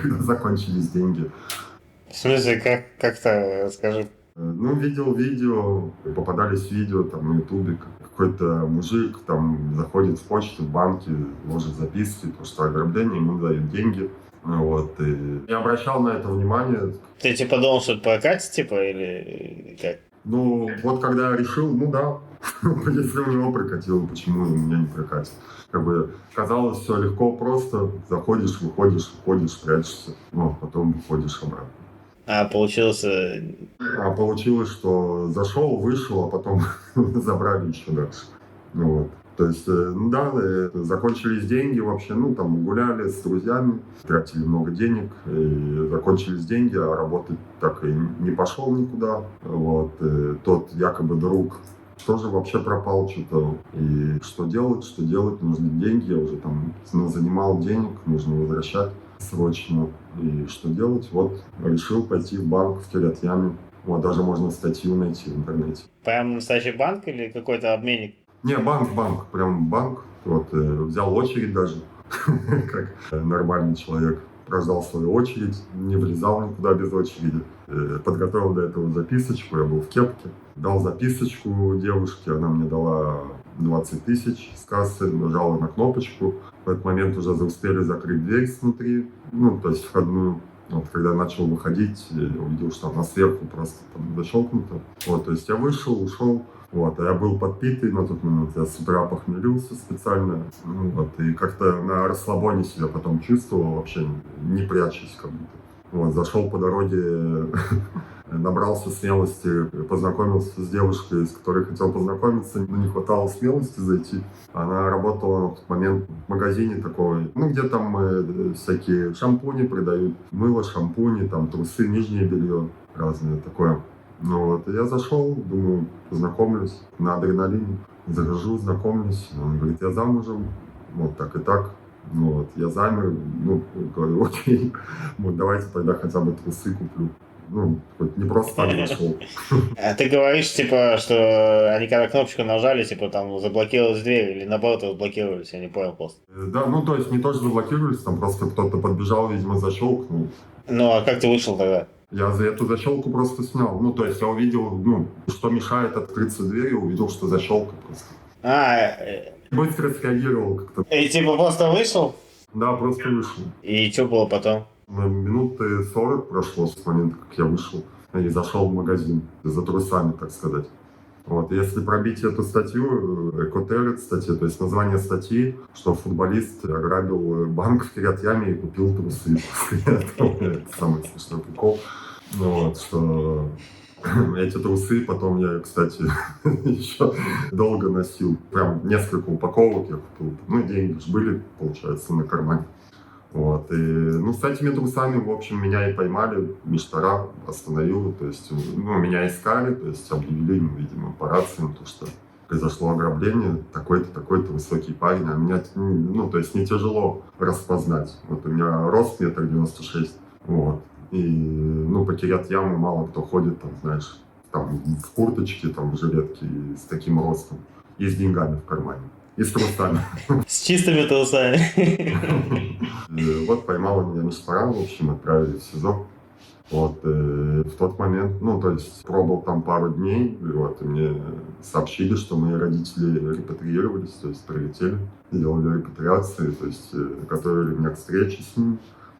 когда закончились деньги. В смысле, как-то, скажи. Ну, видел видео, попадались видео там на ютубе, какой-то мужик там заходит в почту, в банки, ложит записки, потому что ограбление, ему дают деньги. Вот, и я обращал на это внимание. Ты типа думал, что это прокатит, типа, или как? Ну, вот когда я решил, ну да, если у него прокатило, почему у меня не прокатит? Как бы казалось все легко, просто заходишь, выходишь, входишь, прячешься, ну, потом выходишь обратно. А получился... А получилось, что зашел, вышел, а потом забрали еще дальше. Ну вот. То есть, ну да, закончились деньги вообще, ну там гуляли с друзьями, тратили много денег, и закончились деньги, а работать так и не пошел никуда. Вот. И тот якобы друг тоже вообще пропал что-то. И что делать, нужны деньги, я уже там занимал денег, нужно возвращать срочно. И что делать? Вот решил пойти в банк в Кирят-Яме. Вот даже можно статью найти в интернете. Прям настоящий банк или какой-то обменник? Не, банк, прям банк. Вот, взял очередь даже, как нормальный человек. Прождал свою очередь, не влезал никуда без очереди. Подготовил до этого записочку, я был в кепке. Дал записочку девушке, она мне дала 20 тысяч с кассы, нажала на кнопочку. В этот момент уже успели закрыть дверь снутри, ну, то есть входную. Вот, когда я начал выходить, я увидел, что она сверху просто там защелкнута. Вот, то есть я вышел, ушел. Вот, а я был подпитый на тот момент, я с утра похмелился специально, ну, вот, и как-то на расслабоне себя потом чувствовал, вообще не прячась как будто. Вот, зашел по дороге, набрался смелости, познакомился с девушкой, с которой хотел познакомиться, но не хватало смелости зайти. Она работала в тот момент в магазине такого, ну, где там всякие шампуни продают, мыло, шампуни, там трусы, нижнее белье разное такое. Ну вот, и я зашел, думаю, познакомлюсь на адреналине. Захожу, знакомлюсь. Он говорит, я замужем, вот так и так. Ну вот, я замер, ну, говорю, окей, вот давайте тогда хотя бы трусы куплю. Ну, хоть не просто так зашел. А ты говоришь, типа, что они когда кнопочку нажали, типа, там заблокировалась дверь, или наоборот заблокировались, я не понял просто. Да, ну, то есть не то, что заблокировались, там просто кто-то подбежал, видимо, защелкнул. Ну, а как ты вышел тогда? Я за эту защелку просто снял. Ну, то есть я увидел, ну, что мешает открыться дверь, увидел, что защелка просто. Быстро среагировал как-то. И типа просто вышел? Да, просто вышел. И что было потом? Минуты 40 прошло с момента, как я вышел и зашел в магазин за трусами, так сказать. Вот. Если пробить эту статью, Экотерет статья, то есть название статьи, что футболист ограбил банк в Кирят-Яме и купил трусы. Это самый смешной прикол. Вот, что эти трусы потом я, кстати, еще долго носил. Прям несколько упаковок я купил. Ну, деньги же были, получается, на кармане. Вот, и, ну, с этими трусами, в общем, меня и поймали, Миштара остановила, то есть, ну, меня искали, то есть, объявили, ну, видимо, по рациям, то, что произошло ограбление, такой-то высокий парень, а меня, ну, то есть, не тяжело распознать. Вот у меня рост 1,96 м, вот, и, ну, по Кирят-Яму мало кто ходит, там, знаешь, там, в курточке, там, в жилетке, с таким ростом, и с деньгами в кармане. И с трусами. С чистыми трусами. Вот поймала меня Миштара, в общем, отправили в СИЗО. Вот, в тот момент, ну, то есть пробыл там пару дней, и вот, и мне сообщили, что мои родители репатриировались, то есть прилетели, делали репатриации, то есть готовили меня к встрече с ними.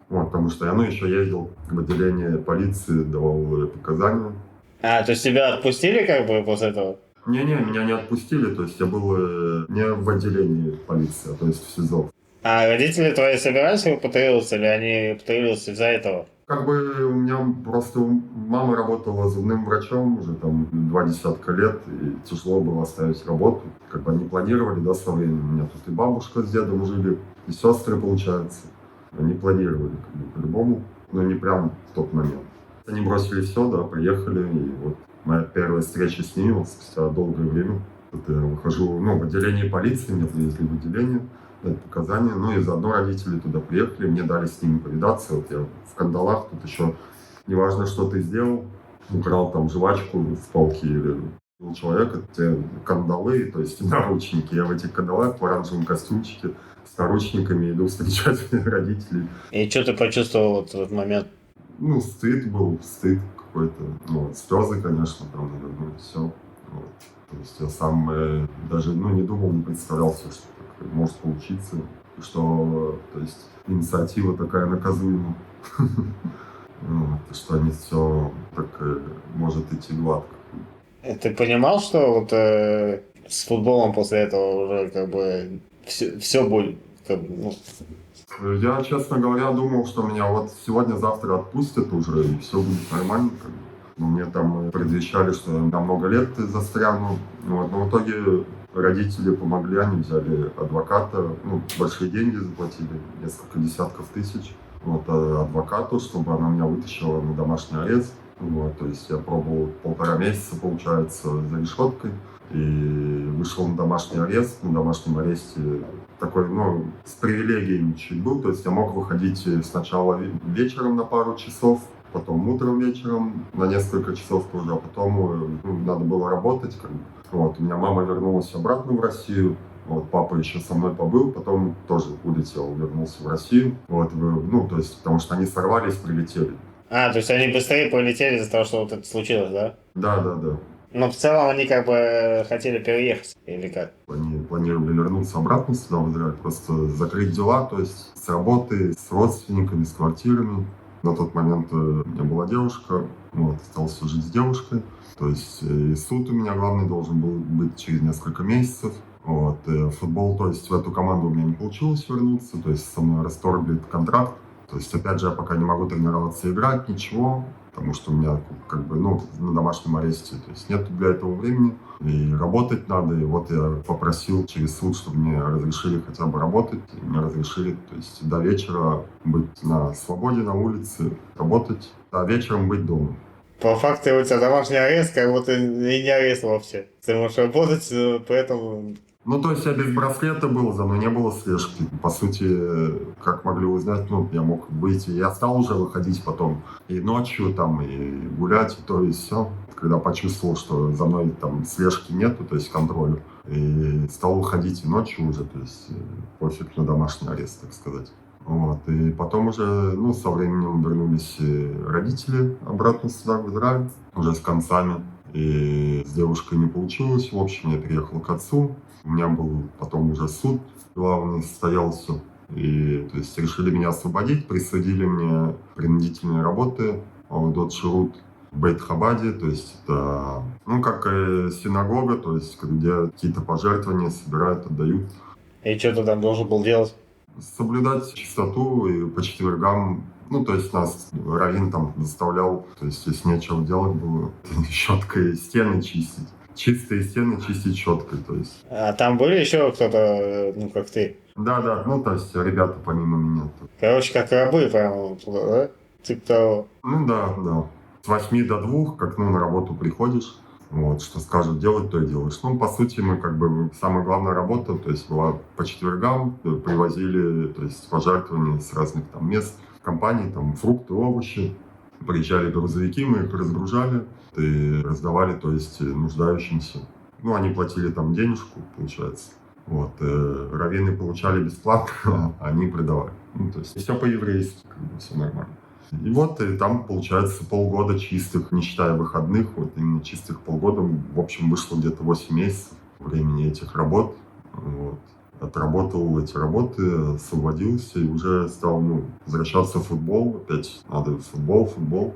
Вот, потому что я, ну, еще ездил в отделение полиции, давал показания. А, то есть тебя отпустили как бы после этого? Не-не, меня не отпустили, то есть я был не в отделении полиции, а то есть в СИЗО. А родители твои собирались репатриироваться, или они репатриировались из-за этого? Как бы у меня просто мама работала зубным врачом уже там 20 лет, и тяжело было оставить работу. Как бы они планировали, да, со временем. У меня тут и бабушка с дедом жили, и сестры, получается. Они планировали, как бы, по-любому, но не прям в тот момент. Они бросили все, да, приехали, и вот моя первая встреча с ними, вот, спустя долгое время. Вот я выхожу, ну, в отделение полиции, меня привезли в отделение, дать показания, ну и заодно родители туда приехали, мне дали с ними повидаться, вот я в кандалах, тут еще неважно, что ты сделал, украл там жвачку в полке или у человека, те кандалы, то есть наручники, я в этих кандалах в оранжевом костюмчике с наручниками иду встречать родителей. И что ты почувствовал вот в этот момент? Ну, стыд какой-то. Ну, вот, слезы, конечно, там, наверное, все. Вот. То есть я сам даже, не думал, не представлял все, что так может получиться. И что, то есть, инициатива такая наказуема. Вот, и что не все так может идти гладко. Ты понимал, что вот с футболом после этого уже как бы все будет, как бы, ну, Я, честно говоря, думал, что меня вот сегодня-завтра отпустят уже, и все будет нормально. Как бы. Но мне там предвещали, что я на много лет застряну. Вот. Но в итоге родители помогли, они взяли адвоката, большие деньги заплатили, несколько десятков тысяч. Вот, адвокату, чтобы она меня вытащила на домашний арест. Вот, то есть я пробовал 1,5 месяца, получается, за решеткой. И вышел на домашний арест. На домашнем аресте такой, с привилегиями чуть был. То есть я мог выходить сначала вечером на пару часов, потом утром вечером на несколько часов тоже, а потом надо было работать. Как бы. Вот, у меня мама вернулась обратно в Россию. Вот, папа еще со мной побыл, потом тоже улетел, вернулся в Россию. Вот, то есть, потому что они сорвались, прилетели. то есть они быстрее полетели из-за того, что вот это случилось, да? Да. Но в целом они как бы хотели переехать, или как? Они планировали вернуться обратно сюда, в Израиль, просто закрыть дела, то есть с работы, с родственниками, с квартирами. На тот момент у меня была девушка, остался жить с девушкой. То есть и суд у меня главный должен был быть через несколько месяцев. Вот. Футбол, то есть в эту команду у меня не получилось вернуться, то есть со мной расторгли контракт. То есть, опять же, я пока не могу тренироваться и играть, ничего, потому что у меня, как бы, на домашнем аресте, то есть нет для этого времени, и работать надо. И вот я попросил через суд, чтобы мне разрешили хотя бы работать, и мне разрешили, то есть до вечера быть на свободе, на улице, работать, а вечером быть дома. По факту у тебя домашний арест, как будто и не арест вообще. Ты можешь работать, поэтому... То есть я без браслета был, за мной не было слежки. По сути, как могли узнать, я мог выйти. Я стал уже выходить потом и ночью, там, и гулять, и то, и все. Когда почувствовал, что за мной там слежки нету, то есть контроля. И стал выходить и ночью уже, то есть пофиг на домашний арест, так сказать. Вот. И потом уже, со временем вернулись родители обратно сюда, в Израиль, уже с концами. И с девушкой не получилось. В общем, я переехал к отцу. У меня был потом уже суд главный состоялся. И то есть решили меня освободить, присудили мне принудительные работы Аводот Ширут в Бейт-Хабаде. То есть это, как синагога, то есть где какие-то пожертвования собирают, отдают. И что ты там должен был делать? Соблюдать чистоту и по четвергам. То есть нас раввин там заставлял, то есть если нечего делать было, щеткой стены чистить. Чистые стены чистить щеткой, то есть. А там были еще кто-то, как ты? Да, то есть ребята помимо меня. Короче, как рабы прямо туда, да? Типа того. Да. С 8 до 2, как на работу приходишь, вот, что скажут делать, то и делаешь. По сути, мы как бы, самая главная работа, то есть была по четвергам, привозили, то есть пожертвования с разных там мест, компаний, там фрукты, овощи. Приезжали грузовики, мы их разгружали и раздавали, то есть нуждающимся. Они платили там денежку, получается. Вот, раввины получали бесплатно, а они продавали. То есть все по-еврейски, как бы все нормально. И вот и там, получается, полгода чистых, не считая выходных, вот именно чистых полгода. В общем, вышло где-то 8 месяцев времени этих работ. Вот. Отработал эти работы, освободился и уже стал возвращаться в футбол. Опять надо футбол.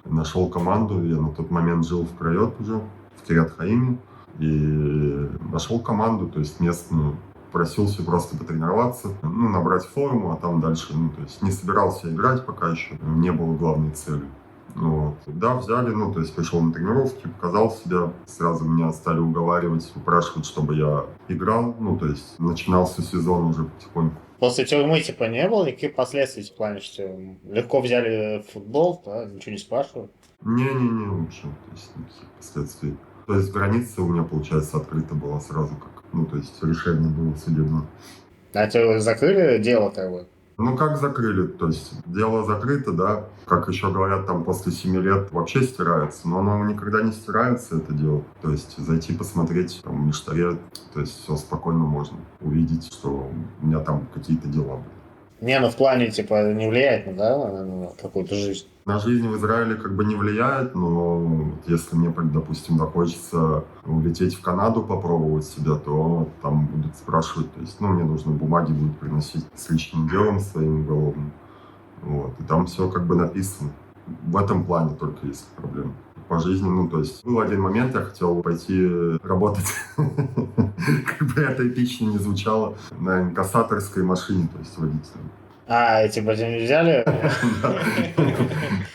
Нашел команду. Я на тот момент жил в Крайот уже, в Кирят-Хаиме. И нашел команду, то есть местную. Просился просто потренироваться, набрать форму, а там дальше, то есть не собирался играть пока еще, не было главной целью. Вот. Да, взяли, то есть пришел на тренировки, показал себя, сразу меня стали уговаривать, упрашивать, чтобы я играл, то есть начинался сезон уже потихоньку. После тюрьмы, типа, не было никаких последствий в плане, что легко взяли в футбол, да, ничего не спрашивали? Не, вообще, то есть никаких последствий. То есть граница у меня, получается, открыта была сразу как, то есть решение было судебное. А тебя закрыли дело, как бы? Как закрыли? То есть дело закрыто, да. Как еще говорят, там после 7 лет вообще стирается. Но оно никогда не стирается, это дело. То есть зайти посмотреть там в Миштаре, то есть все спокойно можно увидеть, что у меня там какие-то дела были. Не, ну в плане, типа, не влияет, ну, да, на какую-то жизнь. На жизнь в Израиле как бы не влияет, но вот если мне, допустим, захочется улететь в Канаду попробовать себя, то там будут спрашивать, то есть, ну, мне нужно бумаги будут приносить с личным делом своим уголовным. Вот, и там все как бы написано. В этом плане только есть проблемы. По жизни, ну, то есть, был один момент, я хотел пойти работать, как бы это эпично не звучало, на инкассаторской машине, то есть водителем. А, типа, тебя не взяли?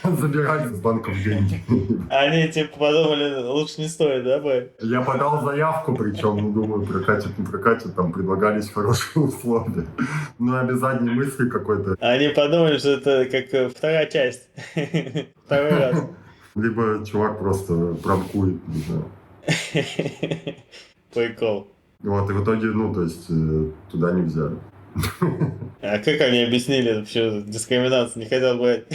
Забирать с банков деньги. Они типа подумали, лучше не стоит, да, бой? Я подал заявку, причем, ну, думаю, прокатит, не прокатит, там предлагались хорошие условия. Ну, а без задней мысли какой-то. Они подумали, что это как вторая часть. Второй раз. Либо чувак просто пранкует, не знаю. Прикол. Вот, и в итоге, ну, то есть, туда не взяли. А как они объяснили вообще дискриминацию? Не хотел брать.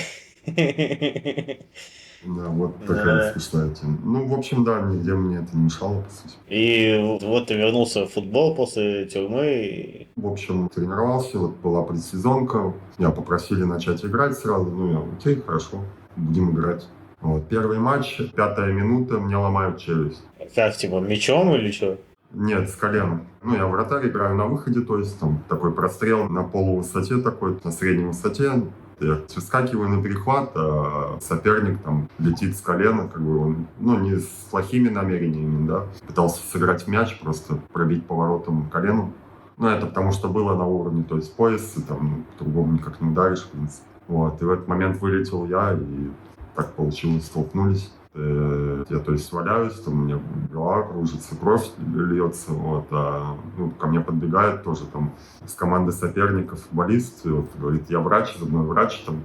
Да, вот такая смешная тема. Ну, в общем, да, нигде мне это не мешало, по сути. И вот ты вернулся в футбол после тюрьмы. В общем, тренировался, вот была предсезонка. Меня попросили начать играть сразу. Ну, я, окей, хорошо, будем играть. Вот, первый матч, 5-я минута, мне ломают челюсть. Как, типа, мячом или что? Нет, с коленом. Ну, я вратарь, играю на выходе, то есть там такой прострел на полувысоте такой, на средней высоте. Я выскакиваю на перехват, а соперник там летит с колена, как бы он, ну, не с плохими намерениями, да. Пытался сыграть мяч, просто пробить поворотом коленом. Ну, это потому что было на уровне, то есть пояс, и там, ну, по-другому никак не ударишь, в принципе. Вот, и в этот момент вылетел я, и так получилось, столкнулись. Я, то есть, валяюсь, там у меня голова кружится, кровь льется, вот, а, ну, ко мне подбегает тоже там с команды соперников футболист, и вот, говорит, я врач, зубной врач, там,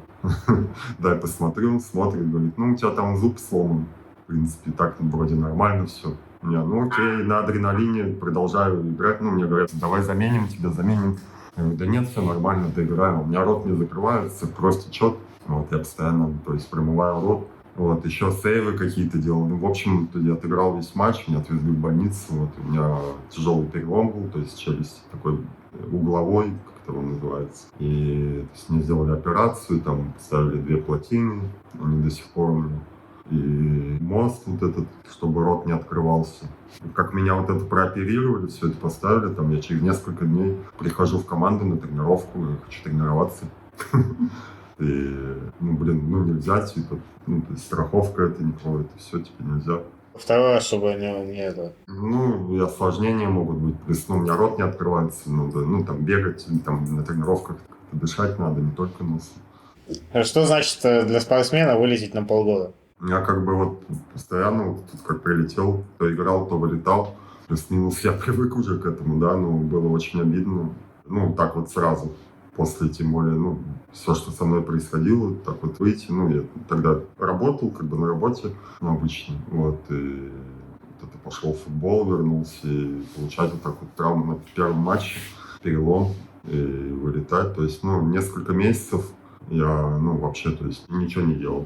дай посмотрю, смотрит, говорит, ну, у тебя там зуб сломан, в принципе, так вроде нормально все. Я, ну, окей, на адреналине продолжаю играть, ну, мне говорят, давай заменим тебя, заменим. Я говорю, да нет, все нормально, доиграем, у меня рот не закрывается, кровь течет, вот, я постоянно, то есть, промываю рот. Вот, еще сейвы какие-то делал. Ну, в общем, я отыграл весь матч, меня отвезли в больницу. Вот, у меня тяжелый перелом был, то есть челюсть такой угловой, как это он называется. И то есть, мне сделали операцию, там поставили 2 плотины, они до сих пор у меня. И мост вот этот, чтобы рот не открывался. И как меня вот это прооперировали, все это поставили, там я через несколько дней прихожу в команду на тренировку, я хочу тренироваться. И, ну, блин, ну, нельзя, типа, ну, то есть страховка это не кроет, все, типа, нельзя. Второй раз, чтобы не это. Ну, и осложнения могут быть, плюс, ну, у меня рот не открывается, ну, там, бегать, там, на тренировках как-то дышать надо, не только нос. Что значит для спортсмена вылететь на полгода? Я как бы вот постоянно вот тут как прилетел, то играл, то вылетал, плюс-минус я привык уже к этому, да, но было очень обидно, ну, так вот сразу. После, тем более, ну, все, что со мной происходило, так вот выйти, ну, я тогда работал, как бы на работе, ну, обычно, вот, и вот это пошел в футбол, вернулся, и получать вот так вот травму на первом матче, перелом, и вылетать, то есть, ну, несколько месяцев я, ну, вообще, то есть, ничего не делал.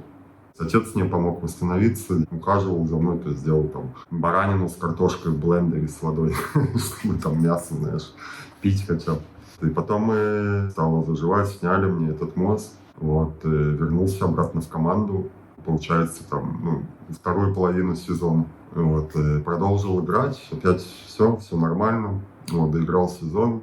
Отец мне помог восстановиться, ухаживал за мной, то есть, сделал там баранину с картошкой в блендере с водой, чтобы там мясо, знаешь, пить хотя бы. И потом мы стало заживать, сняли мне этот мост, вот, вернулся обратно в команду, получается, там, ну, вторую половину сезона, вот, продолжил играть, опять все нормально, вот, доиграл сезон,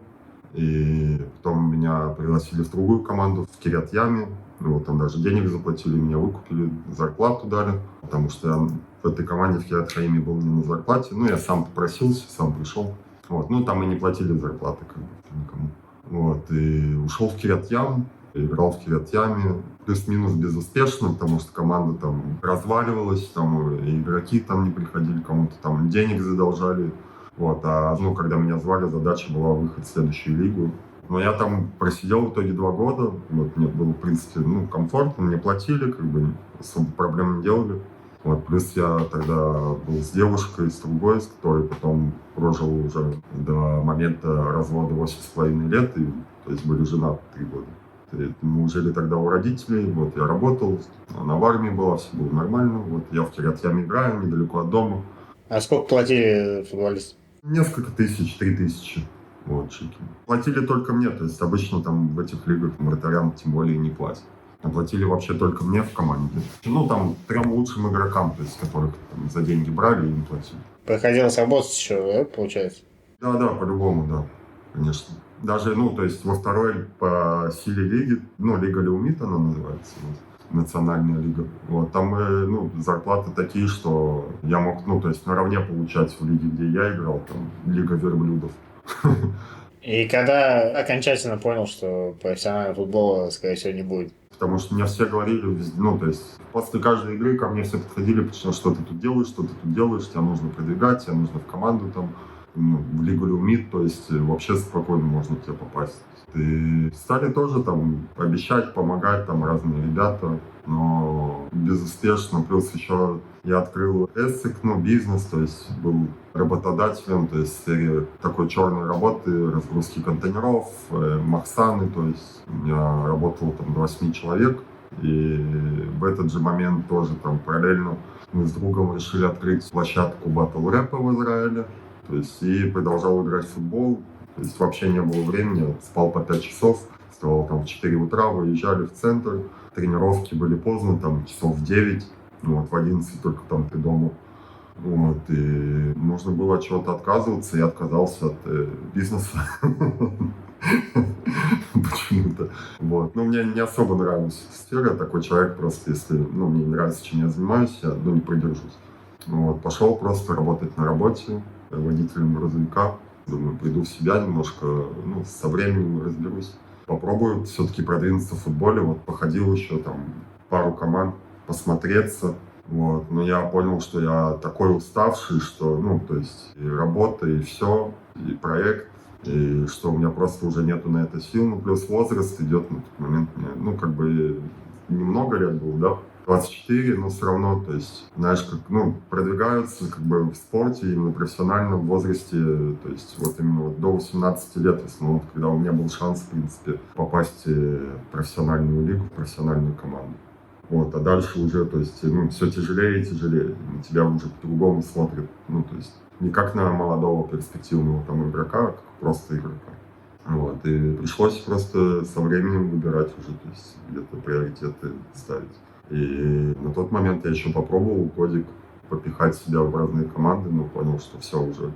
и потом меня пригласили в другую команду, в Кирят-Яме, вот, там даже денег заплатили, меня выкупили, зарплату дали, потому что я в этой команде в Кирят-Хаиме был не на зарплате, ну, я сам попросился, сам пришел, вот, ну, там и не платили зарплаты, как бы, никому. Вот, и ушел в Кирят-Ям, играл в Кирят-Яме, плюс-минус безуспешно, потому что команда там разваливалась, там и игроки там не приходили, кому-то там денег задолжали. Вот, а ну, когда меня звали, задача была выход в следующую лигу. Но я там просидел в итоге 2 года, вот, мне было, в принципе, ну, комфортно, мне платили, как бы особо проблем не делали. Вот, плюс я тогда был с девушкой, с другой, с которой потом прожил уже до момента развода 8,5 лет, и, то есть были женаты 3 года. И мы жили тогда у родителей, вот я работал, она в армии была, все было нормально, вот я в Кирят-Яме играю, недалеко от дома. А сколько платили футболистам? Несколько тысяч, 3 тысячи. Вот, чеки. Платили только мне, то есть обычно там в этих лигах вратарям тем более не платят. Оплатили вообще только мне в команде. Ну, там, 3 лучшим игрокам, то есть, которых там, за деньги брали и не платили. Приходилось работать еще, да, получается? Да, по-любому, да, конечно. Даже, ну, то есть, во второй по силе лиги, ну, Лига Леумит она называется, вот, национальная лига. Вот, там, ну, зарплаты такие, что я мог, ну, то есть, наравне получать в лиге, где я играл, там, Лига верблюдов. И когда окончательно понял, что профессионального футбола, скорее всего, не будет? Потому что мне все говорили, ну, то есть, после каждой игры ко мне все подходили, потому что ты тут делаешь, тебе нужно продвигать, тебе нужно в команду, там, ну, в Лигу Люмит, то есть, вообще спокойно можно к тебе попасть. И стали тоже там обещать, помогать, там, разные ребята, но безуспешно. Плюс еще я открыл эссик, ну, бизнес, то есть, был работодателем, то есть, в сфере такой черной работы, разгрузки контейнеров, махсаны, то есть, я работал там до 8 человек, и в этот же момент тоже там параллельно мы с другом решили открыть площадку батл рэпа в Израиле, то есть, и продолжал играть в футбол, то есть, вообще не было времени, спал по 5 часов, вставал там в 4 утра, выезжали в центр, тренировки были поздно, там часов в 9, вот, в 11 только там ты дома. Вот, и нужно было от чего-то отказываться, я отказался от бизнеса. Почему-то. Вот. Ну, мне не особо нравилась сфера, такой человек просто, если, ну, мне не нравится, чем я занимаюсь, я, ну, не продержусь. Вот, пошел просто работать на работе, водителем грузовика. Думаю, приду в себя немножко, ну, со временем разберусь. Попробую все-таки продвинуться в футболе. Вот, походил еще там пару команд, посмотреться. Вот. Но я понял, что я такой уставший, что, ну, то есть и работа, и все, и проект, и что у меня просто уже нету на это сил. Ну, плюс возраст идет на тот момент. Мне, ну, как бы немного лет было, да, 24, но все равно, то есть, знаешь, как, ну, продвигаются как бы в спорте, именно в профессиональном возрасте, то есть, вот именно вот до 18 лет, в основном, когда у меня был шанс, в принципе, попасть в профессиональную лигу, в профессиональную команду. Вот, а дальше уже, то есть, ну, все тяжелее и тяжелее, на тебя уже по-другому смотрят, ну, то есть, не как на молодого перспективного там игрока, а как просто игрока. Вот, и пришлось просто со временем выбирать уже, то есть, где-то приоритеты ставить. И на тот момент я еще попробовал годик попихать себя в разные команды, но понял, что все уже,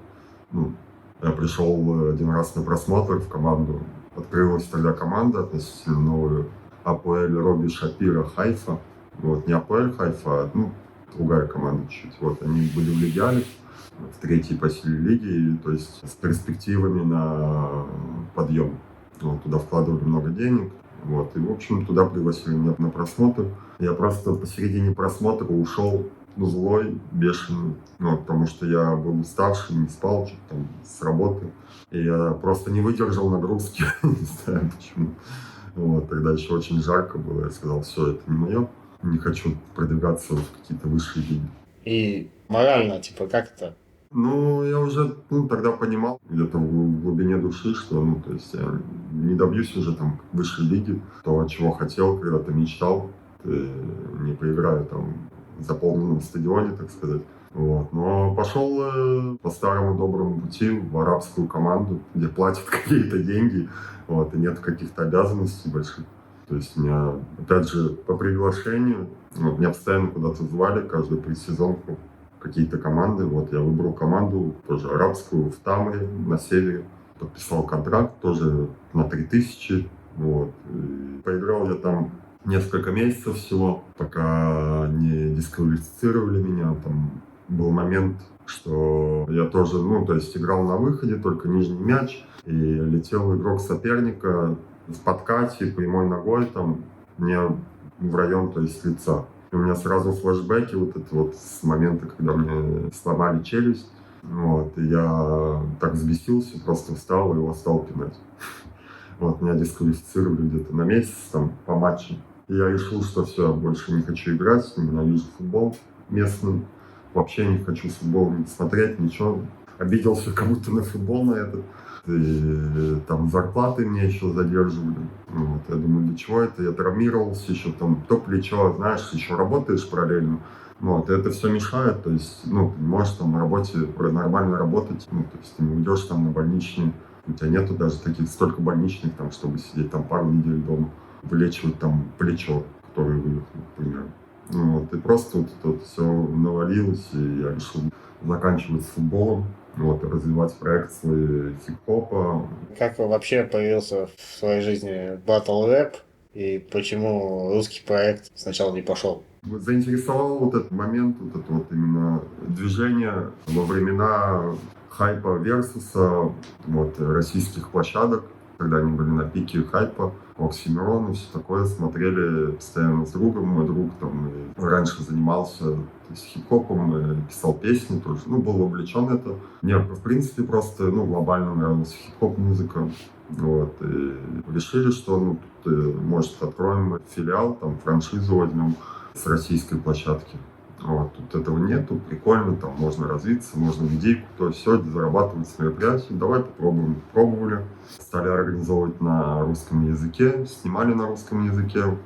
ну, я пришел один раз на просмотр в команду, открылась тогда команда относительно новая, АПЛ Роби Шапира Хайфа, вот, не АПЛ Хайфа, а, ну, другая команда чуть-чуть, вот, они были в Лиге Алиф, в 3-й по силе лиги, то есть с перспективами на подъем. Вот, туда вкладывали много денег, вот, и, в общем, туда пригласили меня на просмотр. Я просто посередине просмотра ушел, ну, злой, бешеный, ну, потому что я был уставший, не спал, что-то там с работы, и я просто не выдержал нагрузки, не знаю почему. Вот, тогда еще очень жарко было, я сказал, все, это не мое, не хочу продвигаться в какие-то высшие лиги. И морально, типа, как это? Ну, я уже, ну, тогда понимал где-то в глубине души, что, ну, то есть я не добьюсь уже там высшей лиги, того, чего хотел, когда-то мечтал, не поиграю там в заполненном стадионе, так сказать. Вот. Но пошел по старому доброму пути в арабскую команду, где платят какие-то деньги, вот, и нет каких-то обязанностей больших. То есть меня, опять же, по приглашению, вот, меня постоянно куда-то звали, каждую предсезонку, какие-то команды. Вот я выбрал команду, тоже арабскую, в Тамре, на севере. Подписал контракт, тоже на 3000. Вот. И поиграл я там несколько месяцев всего, пока не дисквалифицировали меня. Там был момент, что я тоже, ну, то есть играл на выходе, только нижний мяч, и летел игрок соперника в подкате прямой ногой там мне в район, то есть лица. У меня сразу флешбеки вот это вот с момента, когда мне сломали челюсть. Вот, и я так взбесился, просто встал и его стал пинать. Вот, меня дисквалифицировали где-то на месяц там по матчам. И я решил, что все, больше не хочу играть, ненавижу футбол местный. Вообще не хочу футбол смотреть, ничего. Обиделся как будто на футбол на этот. И там зарплаты мне еще задерживали. Вот, я думаю, для чего это? Я травмировался еще там, то плечо, знаешь, еще работаешь параллельно. Вот, и это все мешает, то есть, ну, ты можешь там на работе нормально работать, ну, то есть ты не уйдешь там на больничный, У тебя нету даже таких столько больничных, там, чтобы сидеть там пару недель дома, вылечивать там плечо, которое вывихло, к примеру. Ну, вот, и просто вот это вот все навалилось, и я решил заканчивать с футболом, вот, и развивать проект свой хип-хопа. Как вообще появился в своей жизни батл рэп и почему русский проект сначала не пошел? Вот заинтересовал вот этот момент, вот это вот именно движение во времена хайпа Версуса, вот, российских площадок, когда они были на пике хайпа, Оксимирон и все такое, смотрели постоянно с другом. Мой друг там и раньше занимался, то есть, хип-хопом, и писал песни тоже, ну, был вовлечен в это. Мне, в принципе, просто, ну, глобально нравилась хип-хоп-музыка. Вот, и решили, что, ну, тут, может, откроем филиал, там, франшизу возьмем с российской площадки. Вот, тут этого нету, прикольно, там можно развиться, можно идейку, то все, зарабатывать с мероприятий. Давай попробуем. Пробовали, стали организовывать на русском языке, снимали на русском языке.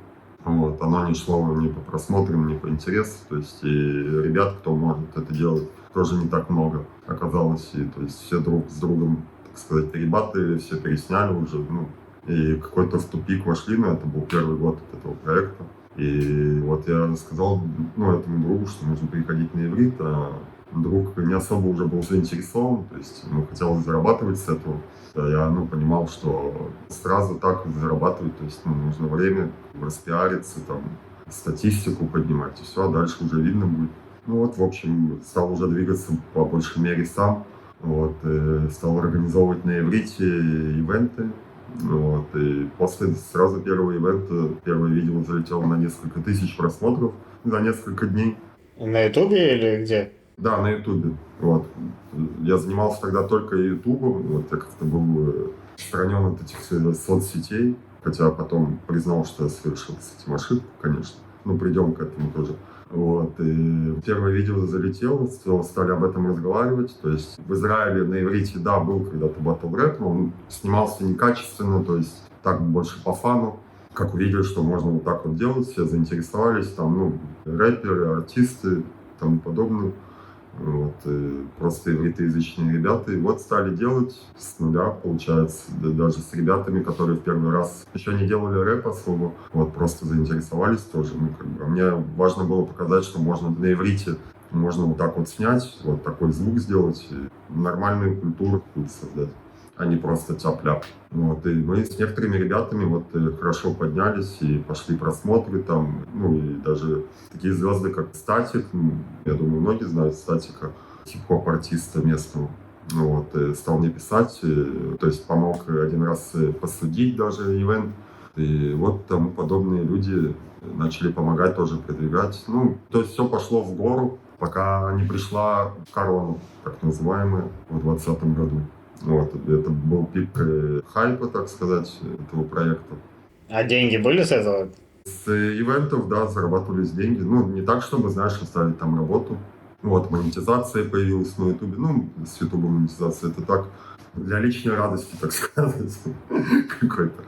Вот, оно не шло ни по просмотрам, ни по интересу, то есть и ребят, кто может это делать, тоже не так много оказалось, и то есть все друг с другом, так сказать, перебатывали, все пересняли уже, ну, и какой-то в тупик вошли, но это был первый год этого проекта. И вот я сказал, ну, этому другу, что нужно приходить на иврит, а друг не особо уже был заинтересован, то есть ему хотелось зарабатывать с этого. Я, ну, понимал, что сразу так зарабатывать, то есть, ну, нужно время распиариться, там, статистику поднимать, и все, а дальше уже видно будет. Ну вот, в общем, стал уже двигаться по большей мере сам, вот, стал организовывать на иврите ивенты. Вот, и после сразу первого ивента, первое видео залетело на несколько тысяч просмотров за несколько дней. На Ютубе или где? Да, на Ютубе. Вот. Я занимался тогда только Ютубом, вот, я как-то был отстранен от этих соцсетей, хотя потом признал, что я совершил с этим ошибку, конечно. Ну, придем к этому тоже. Вот, и первое видео залетело, стали об этом разговаривать, то есть в Израиле на иврите, да, был когда-то батл рэп, но он снимался некачественно, то есть так больше по фану. Как увидели, что можно вот так вот делать, все заинтересовались, там, ну, рэперы, артисты, тому подобное. Вот, и просто ивритоязычные ребята. И вот стали делать с нуля, получается, даже с ребятами, которые в первый раз еще не делали рэп особо, вот, просто заинтересовались тоже. Ну, как бы, а мне важно было показать, что можно на иврите, можно вот так вот снять, вот такой звук сделать, и нормальную культуру создать, а не просто тяп-ляп. Вот, и мы с некоторыми ребятами вот хорошо поднялись, и пошли просмотры там, ну, и даже такие звезды, как Статик, ну, я думаю, многие знают Статика, хип-хоп-артиста местного. Ну, вот, и стал мне писать, то есть помог один раз посудить даже ивент. И вот тому подобные люди начали помогать тоже продвигать. Ну, то есть все пошло в гору, пока не пришла корона, так называемая, в 2020 году. Вот, это был пик хайпа, так сказать, этого проекта. А деньги были с этого? С ивентов, да, зарабатывались деньги. Ну, не так, чтобы, знаешь, оставить там работу. Вот, монетизация появилась на Ютубе. Ну, с Ютуба монетизация, это так, для личной радости, так сказать, какой-то,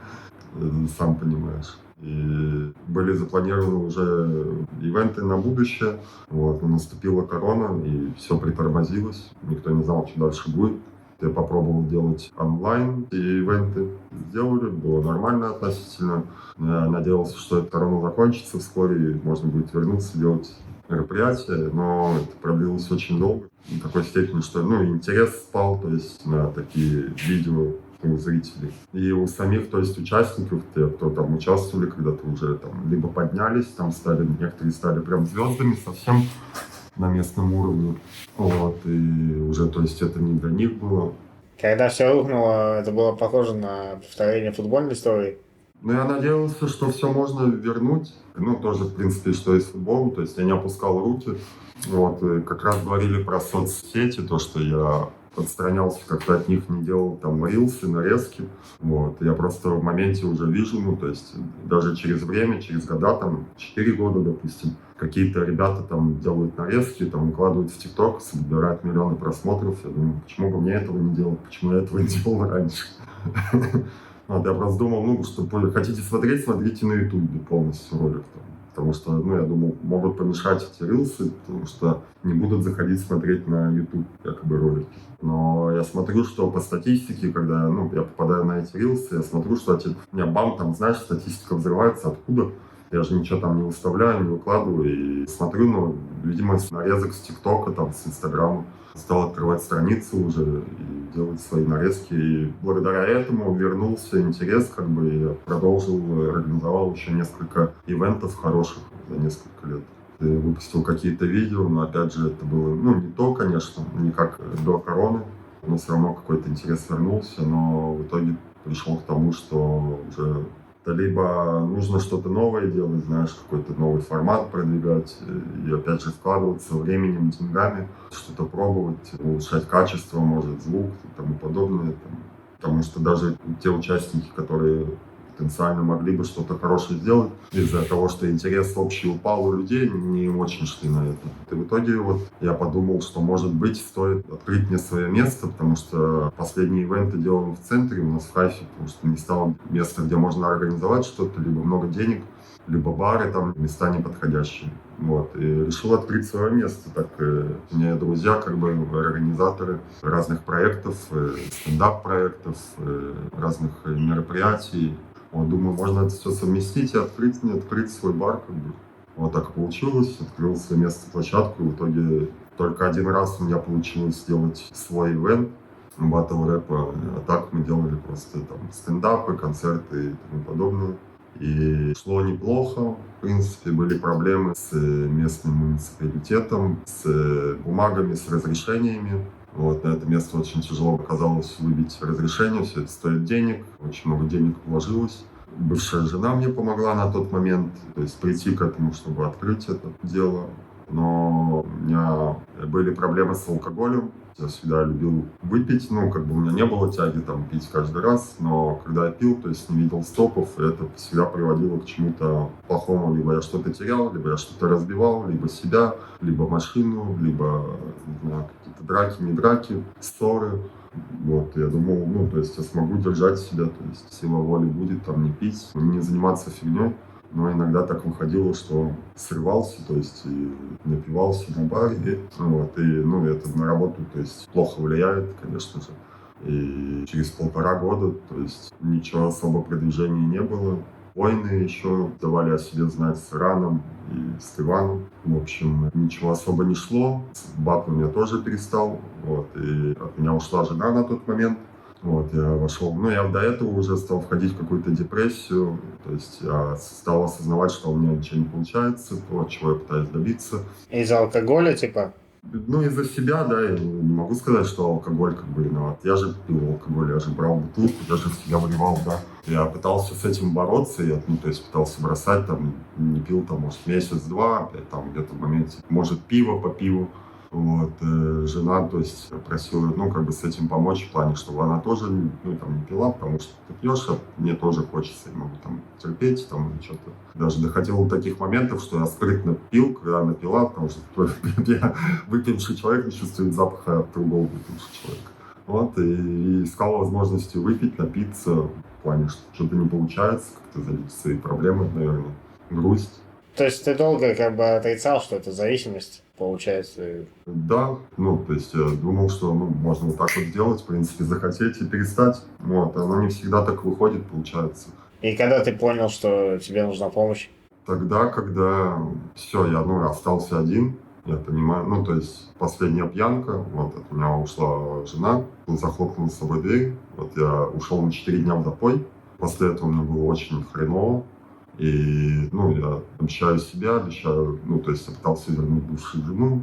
сам понимаешь. И были запланированы уже ивенты на будущее. Вот, но наступила корона, и все притормозилось. Никто не знал, что дальше будет. Я попробовал делать онлайн и ивенты. Сделали, было нормально относительно. Я надеялся, что эта корона закончится вскоре, и можно будет вернуться делать мероприятия, но это продлилось очень долго. В такой степени, что, ну, интерес спал, то есть на такие видео у зрителей. И у самих, то есть участников, те, кто там участвовали, когда-то уже там либо поднялись, там стали, некоторые стали прям звездами совсем на местном уровне. Вот, и уже, то есть, это не для них было. Когда все рухнуло, это было похоже на повторение футбольной истории. Но я надеялся, что все можно вернуть. Ну, тоже, в принципе, что и с футболом. То есть я не опускал руки. Вот, и как раз говорили про соцсети, то, что я отстранялся как-то от них, не делал там рилсы, нарезки. Вот, я просто в моменте уже вижу, ну, то есть даже через время, через года, там, 4 года, допустим, какие-то ребята там делают нарезки, там, укладывают в ТикТок, собирают миллионы просмотров. Я думаю, почему бы мне этого не делать, почему я этого не делал раньше. Вот, я просто думал, ну, что хотите смотреть, смотрите на Ютубе полностью ролик. Там. Потому что, ну, я думал, могут помешать эти рилсы, потому что не будут заходить смотреть на YouTube якобы ролики. Но я смотрю, что по статистике, когда я попадаю на эти рилсы, я смотрю, что у меня бам, там, знаешь, статистика взрывается. Откуда? Я же ничего там не выставляю, не выкладываю. И смотрю, видимо, нарезок с ТикТока, там, с Инстаграма. Стал открывать страницу уже и делать свои нарезки. И благодаря этому вернулся интерес, и я продолжил, организовал еще несколько ивентов хороших за несколько лет. И выпустил какие-то видео, но опять же это было, не то, конечно, не как до короны, но все равно какой-то интерес вернулся, но в итоге пришел к тому, что уже либо нужно что-то новое делать, знаешь, какой-то новый формат продвигать, и опять же вкладываться временем, деньгами, что-то пробовать, улучшать качество, может, звук и тому подобное. Потому что даже те участники, которые потенциально могли бы что-то хорошее сделать, из-за того, что интерес общий упал у людей, не очень шли на это. И в итоге я подумал, что, может быть, стоит открыть мне свое место, потому что последние ивенты делаем в центре, у нас в Хайфе, потому что не стало места, где можно организовать что-то, либо много денег, либо бары, там места неподходящие. И решил открыть свое место. Так у меня друзья, организаторы разных проектов, стендап-проектов, разных мероприятий. Думаю, можно это все совместить и открыть свой бар. Вот так получилось. Открыл свое место, площадку. В итоге только один раз у меня получилось сделать свой ивент батл рэпа. А так мы делали просто там стендапы, концерты и тому подобное. И шло неплохо. В принципе, были проблемы с местным муниципалитетом, с бумагами, с разрешениями. На это место очень тяжело оказалось выбить разрешение, все это стоит денег, очень много денег вложилось. Бывшая жена мне помогла на тот момент, то есть прийти к этому, чтобы открыть это дело. Но у меня были проблемы с алкоголем. Я всегда любил выпить, у меня не было тяги пить каждый раз, но когда я пил, то есть не видел стопов, и это всегда приводило к чему-то плохому. Либо я что-то терял, либо я что-то разбивал, либо себя, либо машину, либо, не знаю, какие-то драки, не драки, ссоры. Я думал, я смогу держать себя, то есть сила воли будет не пить, не заниматься фигней. Но иногда так выходило, что срывался, то есть и напивался на баре, это на работу, то есть плохо влияет, конечно же. И через 1,5 года, то есть ничего особо продвижения не было. Войны еще давали о себе знать с Ираном и с Ливаном. В общем, ничего особо не шло. Батл я тоже перестал. И от меня ушла жена на тот момент. Я вошел, я до этого уже стал входить в какую-то депрессию, то есть я стал осознавать, что у меня ничего не получается, то, чего я пытаюсь добиться. Из-за алкоголя, типа? Из-за себя, да, я не могу сказать, что алкоголь виноват. Я же пил алкоголь, я же брал бутылку, даже в себя выливал, да. Я пытался с этим бороться, то есть пытался бросать, не пил, может, месяц-два, где-то в моменте, может, пиво по пиву. Жена, то есть, просила, с этим помочь в плане, чтобы она тоже, не пила, потому что ты пьешь, а мне тоже хочется, я могу терпеть, что-то. Даже доходило до таких моментов, что я скрытно пил, когда она пила, потому что выпивший человек не чувствует запаха от другого выпившего человека. И искал возможности выпить, напиться, в плане, что что-то не получается, как-то залить свои проблемы, наверное, грусть. То есть ты долго отрицал, что это зависимость, получается? Да, то есть я думал, что можно вот так сделать, в принципе, захотеть и перестать. Оно не всегда так выходит, получается. И когда ты понял, что тебе нужна помощь? Тогда, когда все, я остался один, я понимаю, то есть последняя пьянка, от меня ушла жена, захлопнула с собой дверь, я ушел на 4 дня в запой, после этого мне было очень хреново. И, я обещаю себя, то есть я пытался вернуть бывшую жену,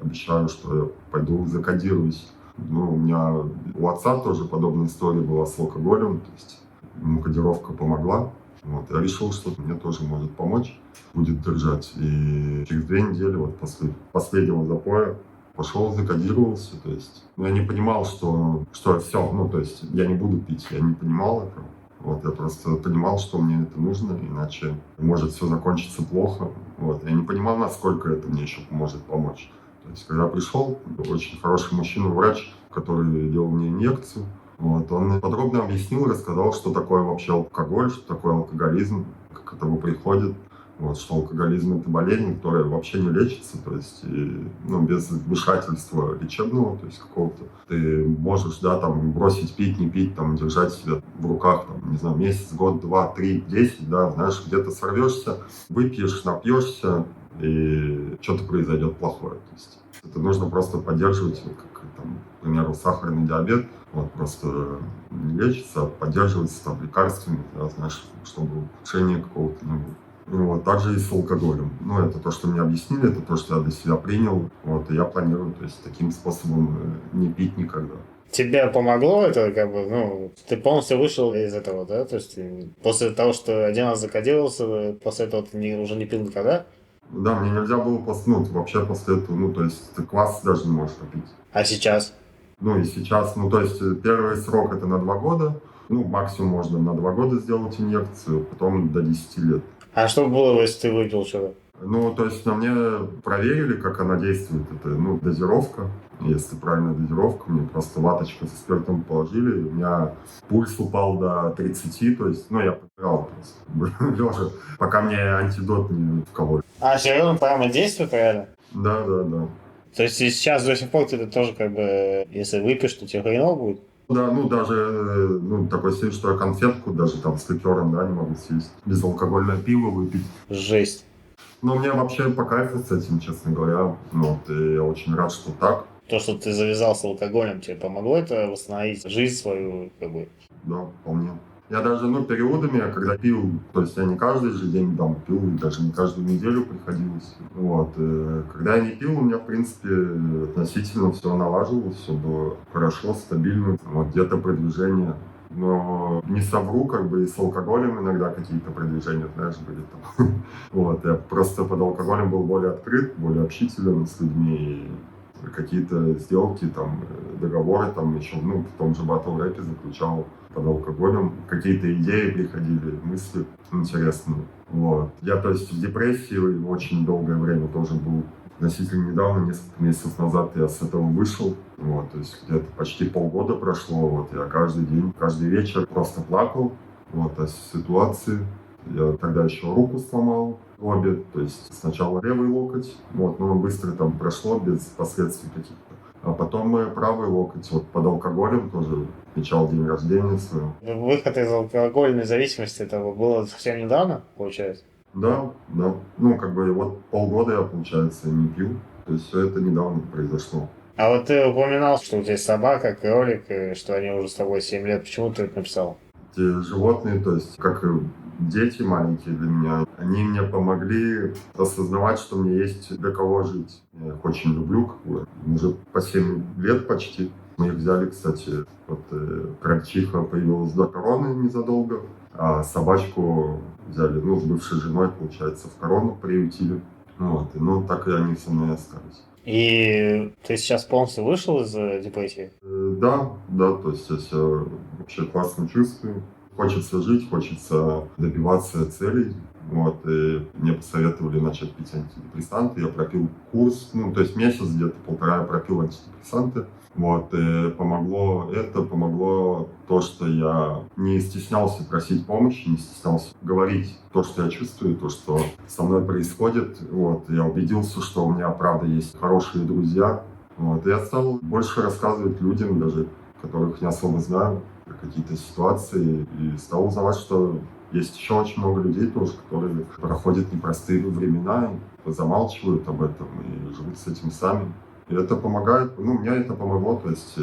обещаю, что я пойду закодируюсь. У меня у отца тоже подобная история была с алкоголем, то есть ему кодировка помогла. Я решил, что мне тоже может помочь, будет держать. И через 2 недели, после последнего запоя, пошел, закодировался, то есть, я не понимал, что все, то есть я не буду пить, я не понимал этого. Я просто понимал, что мне это нужно, иначе может все закончиться плохо. Я не понимал, насколько это мне еще может помочь. То есть, когда пришел, очень хороший мужчина-врач, который делал мне инъекцию, он подробно объяснил и рассказал, что такое вообще алкоголь, что такое алкоголизм, как к этому приходит. Вот, что алкоголизм – это болезнь, которая вообще не лечится, то есть, ну, без вмешательства лечебного, то есть какого-то. Ты можешь, да, там, бросить пить, не пить, там, держать себя в руках, там, не знаю, месяц, год, 2, 3, 10, да, знаешь, где-то сорвешься, выпьешь, напьешься, и что-то произойдет плохое. То есть это нужно просто поддерживать, как, там, к примеру, сахарный диабет, вот, просто не лечится, а поддерживается там лекарствами, да, знаешь, чтобы улучшения какого-то не было. Вот, также и с алкоголем. Ну, это то, что мне объяснили, это то, что я для себя принял. Вот, и я планирую, то есть, таким способом не пить никогда. Тебе помогло это, как бы, ну, ты полностью вышел из этого, да? То есть после того, что один раз закодировался, после этого ты уже не пил никогда? Да, мне нельзя было вообще после этого, ну, то есть, ты квас даже не можешь попить. А сейчас? Ну, и сейчас, ну, то есть, первый срок это на 2 года, ну, максимум можно на 2 года сделать инъекцию, потом до 10 лет. А что было, если ты выпил что-то? Ну, то есть на мне проверили, как она действует. Это, ну, дозировка. Если правильная дозировка, мне просто ваточку со спиртом положили. У меня пульс упал до 30, то есть, ну, я подбирал просто лежа, пока мне антидот не вкололи. А, серьезно, прямо действует реально? Да, да, да. То есть и сейчас до сих пор ты тоже, как бы, если выпьешь, то тебе хреново будет? Да, ну, даже, ну, такой сильный, что я конфетку даже там с ликером, да, не могу съесть. Безалкогольное пиво выпить. Жесть. Но мне вообще по кайфу с этим, честно говоря. Ну, вот, и я очень рад, что так. То, что ты завязал с алкоголем, тебе помогло это восстановить жизнь свою, как бы? Да, вполне. Я даже, ну, периодами, когда пил, то есть я не каждый же день там пил, и даже не каждую неделю приходилось. Вот. Когда я не пил, у меня, в принципе, относительно все налаживалось, все было хорошо, стабильно. Вот где-то продвижение. Но не совру, как бы и с алкоголем иногда какие-то продвижения, знаешь, были там. Вот. Я просто под алкоголем был более открыт, более общителен с людьми. И какие-то сделки, там, договоры, там еще, ну, в том же батл рэпе заключал под алкоголем. Какие-то идеи приходили, мысли интересные. Вот. Я, то есть, в депрессии очень долгое время тоже был. Относительно недавно, несколько месяцев назад я с этого вышел. Вот, то есть где-то почти полгода прошло. Вот, я каждый день, каждый вечер просто плакал вот, о ситуации. Я тогда еще руку сломал обе, то есть сначала левый локоть, вот, но быстро там прошло без последствий каких-то. А потом правый локоть, вот под алкоголем тоже отмечал день рождения своего. Выход из алкогольной зависимости, это было совсем недавно, получается? Да, да. Ну, как бы вот полгода я, получается, не пил. То есть все это недавно произошло. А вот ты упоминал, что у тебя есть собака, кролик, и что они уже с тобой 7 лет. Почему ты это написал? Эти животные, то есть как и дети маленькие для меня, они мне помогли осознавать, что мне есть для кого жить. Я их очень люблю, как бы. Уже по 7 лет почти. Мы их взяли, кстати, вот крольчиха появилась до короны незадолго, а собачку взяли, ну, с бывшей женой, получается, в корону приютили. Вот, и, ну, так и они со мной остались. И ты сейчас полностью вышел из депрессии? Да, да, то есть я себя вообще классно чувствую. Хочется жить, хочется добиваться целей. Вот, и мне посоветовали начать пить антидепрессанты. Я пропил курс, ну, то есть месяц, где-то полтора я пропил антидепрессанты. Вот, и помогло то, что я не стеснялся просить помощи, не стеснялся говорить то, что я чувствую, то, что со мной происходит. Вот, я убедился, что у меня, правда, есть хорошие друзья. Вот, и я стал больше рассказывать людям, даже которых не особо знаю, про какие-то ситуации, и стал узнавать, что есть еще очень много людей тоже, которые проходят непростые времена, и замалчивают об этом и живут с этим сами. И это помогает, ну, мне это помогло, то есть,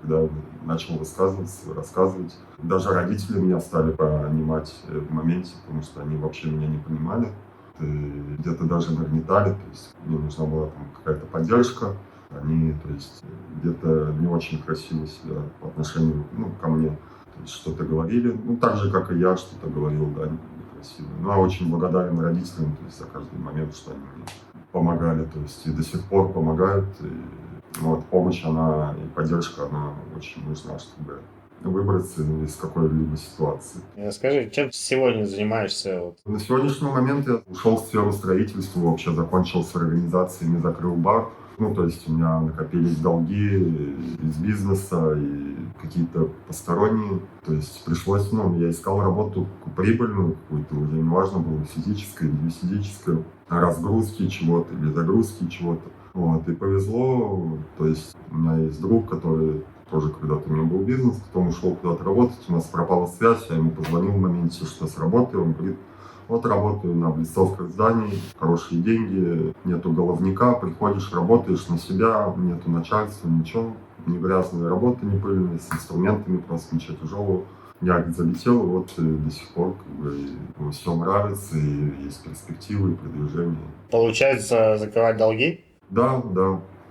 когда я начал рассказывать, даже родители меня стали понимать в моменте, потому что они вообще меня не понимали, и где-то даже нагнетали, то есть, мне нужна была там какая-то поддержка, они, то есть, где-то не очень красиво себя по отношению, ну, ко мне, то есть, что-то говорили, ну, так же, как и я что-то говорил, да, некрасиво. Ну, я очень благодарен родителям, то есть, за каждый момент, что они мне помогали, то есть и до сих пор помогают. И, вот, помощь, она и поддержка, она очень нужна, чтобы выбраться из какой-либо ситуации. Скажи, чем ты сегодня занимаешься? На сегодняшний момент я ушел в сферу строительства, вообще закончил с организациями, закрыл бар. Ну, то есть у меня накопились долги из бизнеса и какие-то посторонние. То есть пришлось, ну, я искал работу прибыльную какую-то, уже не важно было физическое или не физическое, разгрузки чего-то или загрузки чего-то. Вот, и повезло, то есть у меня есть друг, который тоже когда-то у него был бизнес, потом ушел куда-то работать, у нас пропала связь, я ему позвонил в моменте, что с работы, он говорит, вот работаю на облицовках зданий, хорошие деньги, нету головника, приходишь, работаешь на себя, нету начальства, ничего, не грязная работа, не пыльная, с инструментами просто ничего тяжелого. Я залетел, и вот до сих пор как бы, все нравится, и есть перспективы, и продвижение. Получается закрывать долги? Да,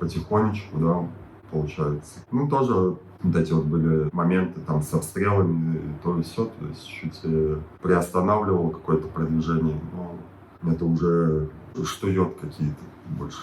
потихонечку, да, получается. Ну, тоже вот эти вот были моменты там с обстрелами, и то и все, то есть чуть приостанавливал какое-то продвижение, но это уже штует какие-то больше.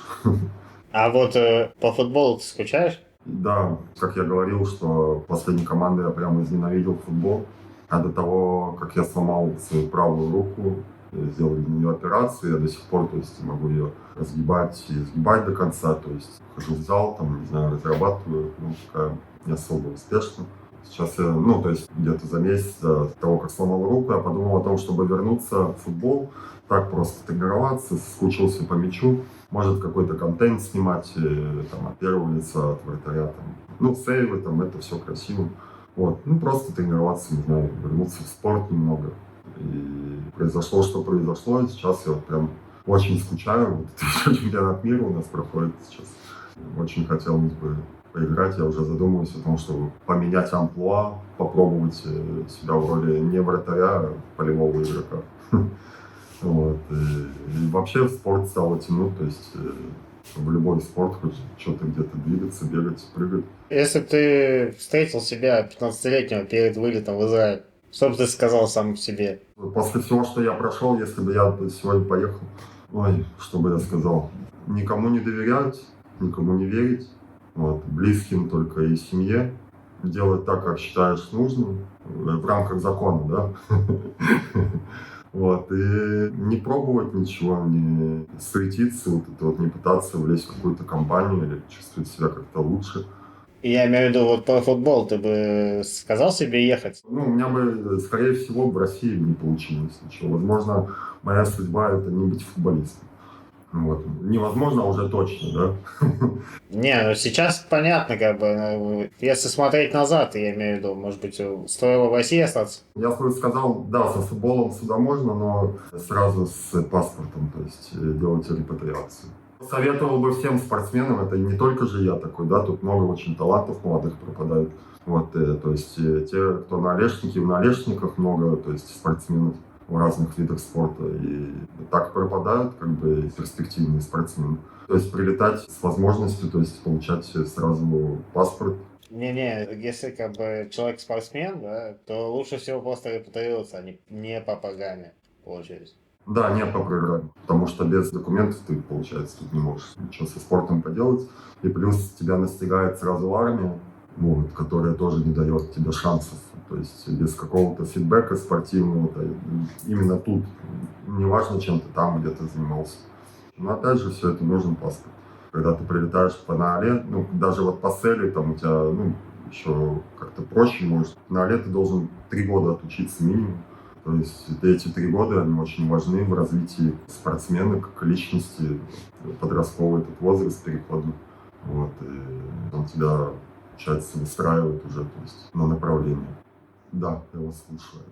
А вот по футболу ты скучаешь? Да, как я говорил, что последней командой я прямо возненавидел футбол. А до того, как я сломал свою правую руку, сделали на нее операцию, я до сих пор, то есть, могу ее разгибать и сгибать до конца, то есть хожу в зал, там, не знаю, разрабатываю, ну, пока не особо успешно. Сейчас я, ну, то есть где-то за месяц до того, как сломал руку, я подумал о том, чтобы вернуться в футбол, так просто тренироваться, соскучился по мячу, может какой-то контент снимать, там, от первого лица, от вратаря, там, ну, сейвы, там, это все красиво. Вот, ну, просто тренироваться, не знаю, вернуться в спорт немного. И произошло, что произошло, и сейчас я вот прям очень скучаю. Вот еще чемпионат мира у нас проходит сейчас. Очень хотелось бы поиграть. Я уже задумываюсь о том, чтобы поменять амплуа, попробовать себя в роли не вратаря, а полевого игрока. Вот. И вообще в спорт стало тянуть, то есть в любой спорт, хоть что-то где-то двигаться, бегать, прыгать. Если бы ты встретил себя 15-летнего перед вылетом в Израиль, что бы ты сказал сам себе? После всего, что я прошел, если бы я сегодня поехал, ой, что бы я сказал, никому не доверять, никому не верить, вот, близким только и семье, делать так, как считаешь нужным, в рамках закона, да, вот, и не пробовать ничего, не суетиться, вот это вот, не пытаться влезть в какую-то компанию или чувствовать себя как-то лучше. Я имею в виду, вот по футболу ты бы сказал себе ехать? Ну, у меня бы, скорее всего, в России не получилось ничего. Возможно, моя судьба — это не быть футболистом. Вот. Невозможно, а уже точно, да? Не, ну сейчас понятно, как бы, если смотреть назад, я имею в виду, может быть, стоило в России остаться? Я бы сказал, да, со футболом сюда можно, но сразу с паспортом, то есть делать репатриацию. Советовал бы всем спортсменам, это не только же я такой, да, тут много очень талантов молодых пропадает. Вот, то есть те, кто на Олешнике, в Налешниках много, то есть спортсменов в разных видах спорта, и так пропадают как бы перспективные спортсмены. То есть прилетать с возможностью, то есть получать сразу паспорт. Не, если как бы человек спортсмен, да, то лучше всего просто репатриироваться, а не по программе, получается. Да, не по программе, потому что без документов ты, получается, тут не можешь ничего со спортом поделать. И плюс тебя настигает сразу армия, вот, которая тоже не дает тебе шансов. То есть без какого-то фидбэка спортивного, именно тут, неважно, чем ты там где-то занимался. Но опять же, все это нужен паспорт. Когда ты прилетаешь по НАОЛе, ну, даже вот по СЭЛе, там у тебя, ну, еще как-то проще, может. На НАОЛе ты должен 3 года отучиться минимум. То есть эти 3 года, они очень важны в развитии спортсмена как личности, подростковый этот возраст переходный. Вот, и он тебя, получается, выстраивает уже, то есть, на направление. Да, я вас слушаю.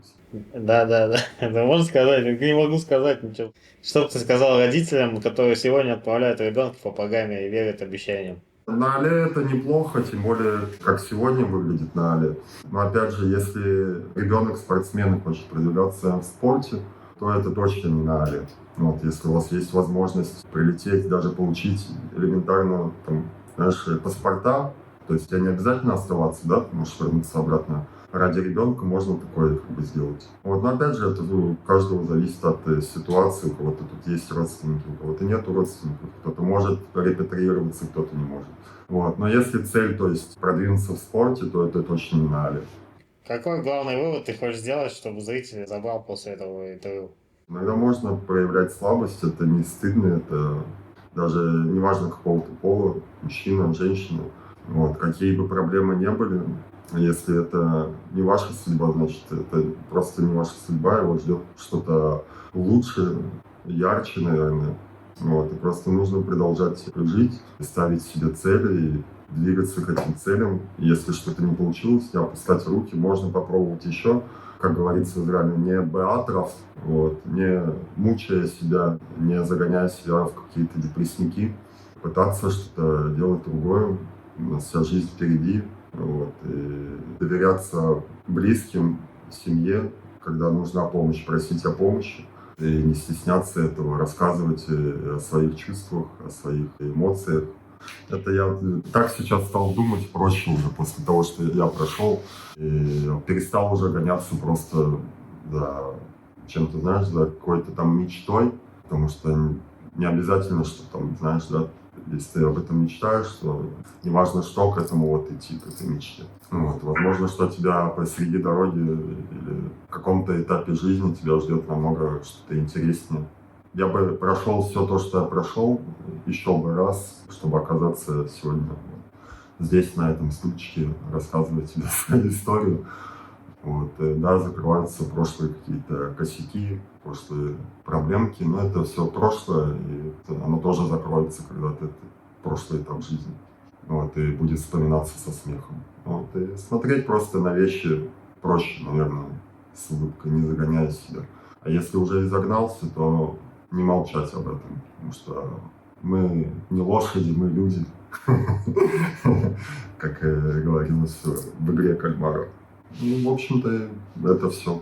Да. Это можно сказать? Не могу сказать ничего. Что бы ты сказал родителям, которые сегодня отправляют ребенка по программе и верят обещаниям? На Але это неплохо, тем более, как сегодня выглядит на Але. Но опять же, если ребенок спортсмен и хочет продвигаться в спорте, то это точно не на Але. Вот, если у вас есть возможность прилететь, даже получить элементарно, там, знаешь, паспорта, то есть тебе не обязательно оставаться, да, ты можешь вернуться обратно. Ради ребенка можно такое как бы сделать. Вот, но опять же, это у каждого зависит от ситуации. У кого-то тут есть родственники, у кого-то нет родственников. Кто-то может репатриироваться, кто-то не может. Вот. Но если цель, то есть продвинуться в спорте, то это точно не на Але. Какой главный вывод ты хочешь сделать, чтобы зритель забрал после этого интервью? Иногда можно проявлять слабость, это не стыдно, это даже неважно какого ты пола, мужчина, женщина, вот, какие бы проблемы ни были, если это не ваша судьба, значит, это просто не ваша судьба, его ждет что-то лучше, ярче, наверное. Вот, и просто нужно продолжать жить, ставить себе цели и двигаться к этим целям. И если что-то не получилось, не опускать руки, можно попробовать еще. Как говорится в Израиле, не беатров, вот, не мучая себя, не загоняя себя в какие-то депрессники, пытаться что-то делать другое, у нас вся жизнь впереди, вот, и доверяться близким, семье, когда нужна помощь, просить о помощи, и не стесняться этого, рассказывать о своих чувствах, о своих эмоциях. Это я так сейчас стал думать проще уже после того, что я прошел, и перестал уже гоняться просто за чем-то, знаешь, за какой-то там мечтой, потому что не обязательно, что там, знаешь, да, если ты об этом мечтаешь, то неважно что, к этому вот идти, к этой мечте. Вот. Возможно, что тебя посреди дороги или в каком-то этапе жизни тебя ждет намного что-то интереснее. Я бы прошел все то, что я прошел, еще бы раз, чтобы оказаться сегодня здесь, на этом стульчике, рассказывать тебе свою историю. Вот. Да, закрываются прошлые какие-то косяки, прошлые проблемки, но это все прошлое, и оно тоже закроется когда-то, это прошлый этап жизни. Вот, и будет вспоминаться со смехом. Вот, и смотреть просто на вещи проще, наверное, с улыбкой, не загоняя себя. А если уже и загнался, то не молчать об этом, потому что мы не лошади, мы люди, как говорилось в игре кальмара. Ну, в общем-то, это все.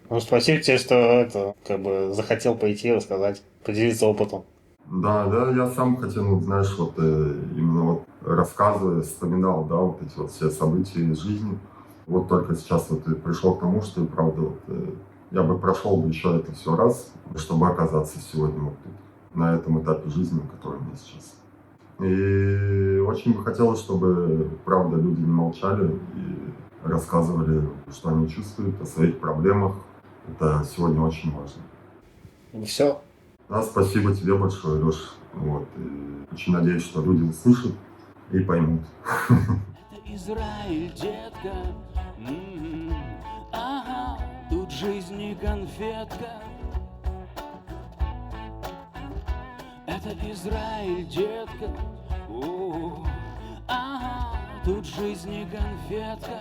Ну, спасибо тебе, что это, как бы, захотел пойти рассказать, поделиться опытом. Да, я сам хотел, вот, знаешь, вот именно вот рассказывая, вспоминал, да, вот эти вот все события из жизни. Вот только сейчас вот и пришел к тому, что, правда, вот, я бы прошел бы еще это все раз, чтобы оказаться сегодня вот тут, на этом этапе жизни, который у меня сейчас. И очень бы хотелось, чтобы, правда, люди не молчали и рассказывали, что они чувствуют, о своих проблемах. Это сегодня очень важно. Ну, все. Да, спасибо тебе большое, Леш. Вот. И очень надеюсь, что люди услышат и поймут. Это Израиль, детка. Ага, тут жизнь не конфетка. Это Израиль, детка. Ага, тут жизнь не конфетка.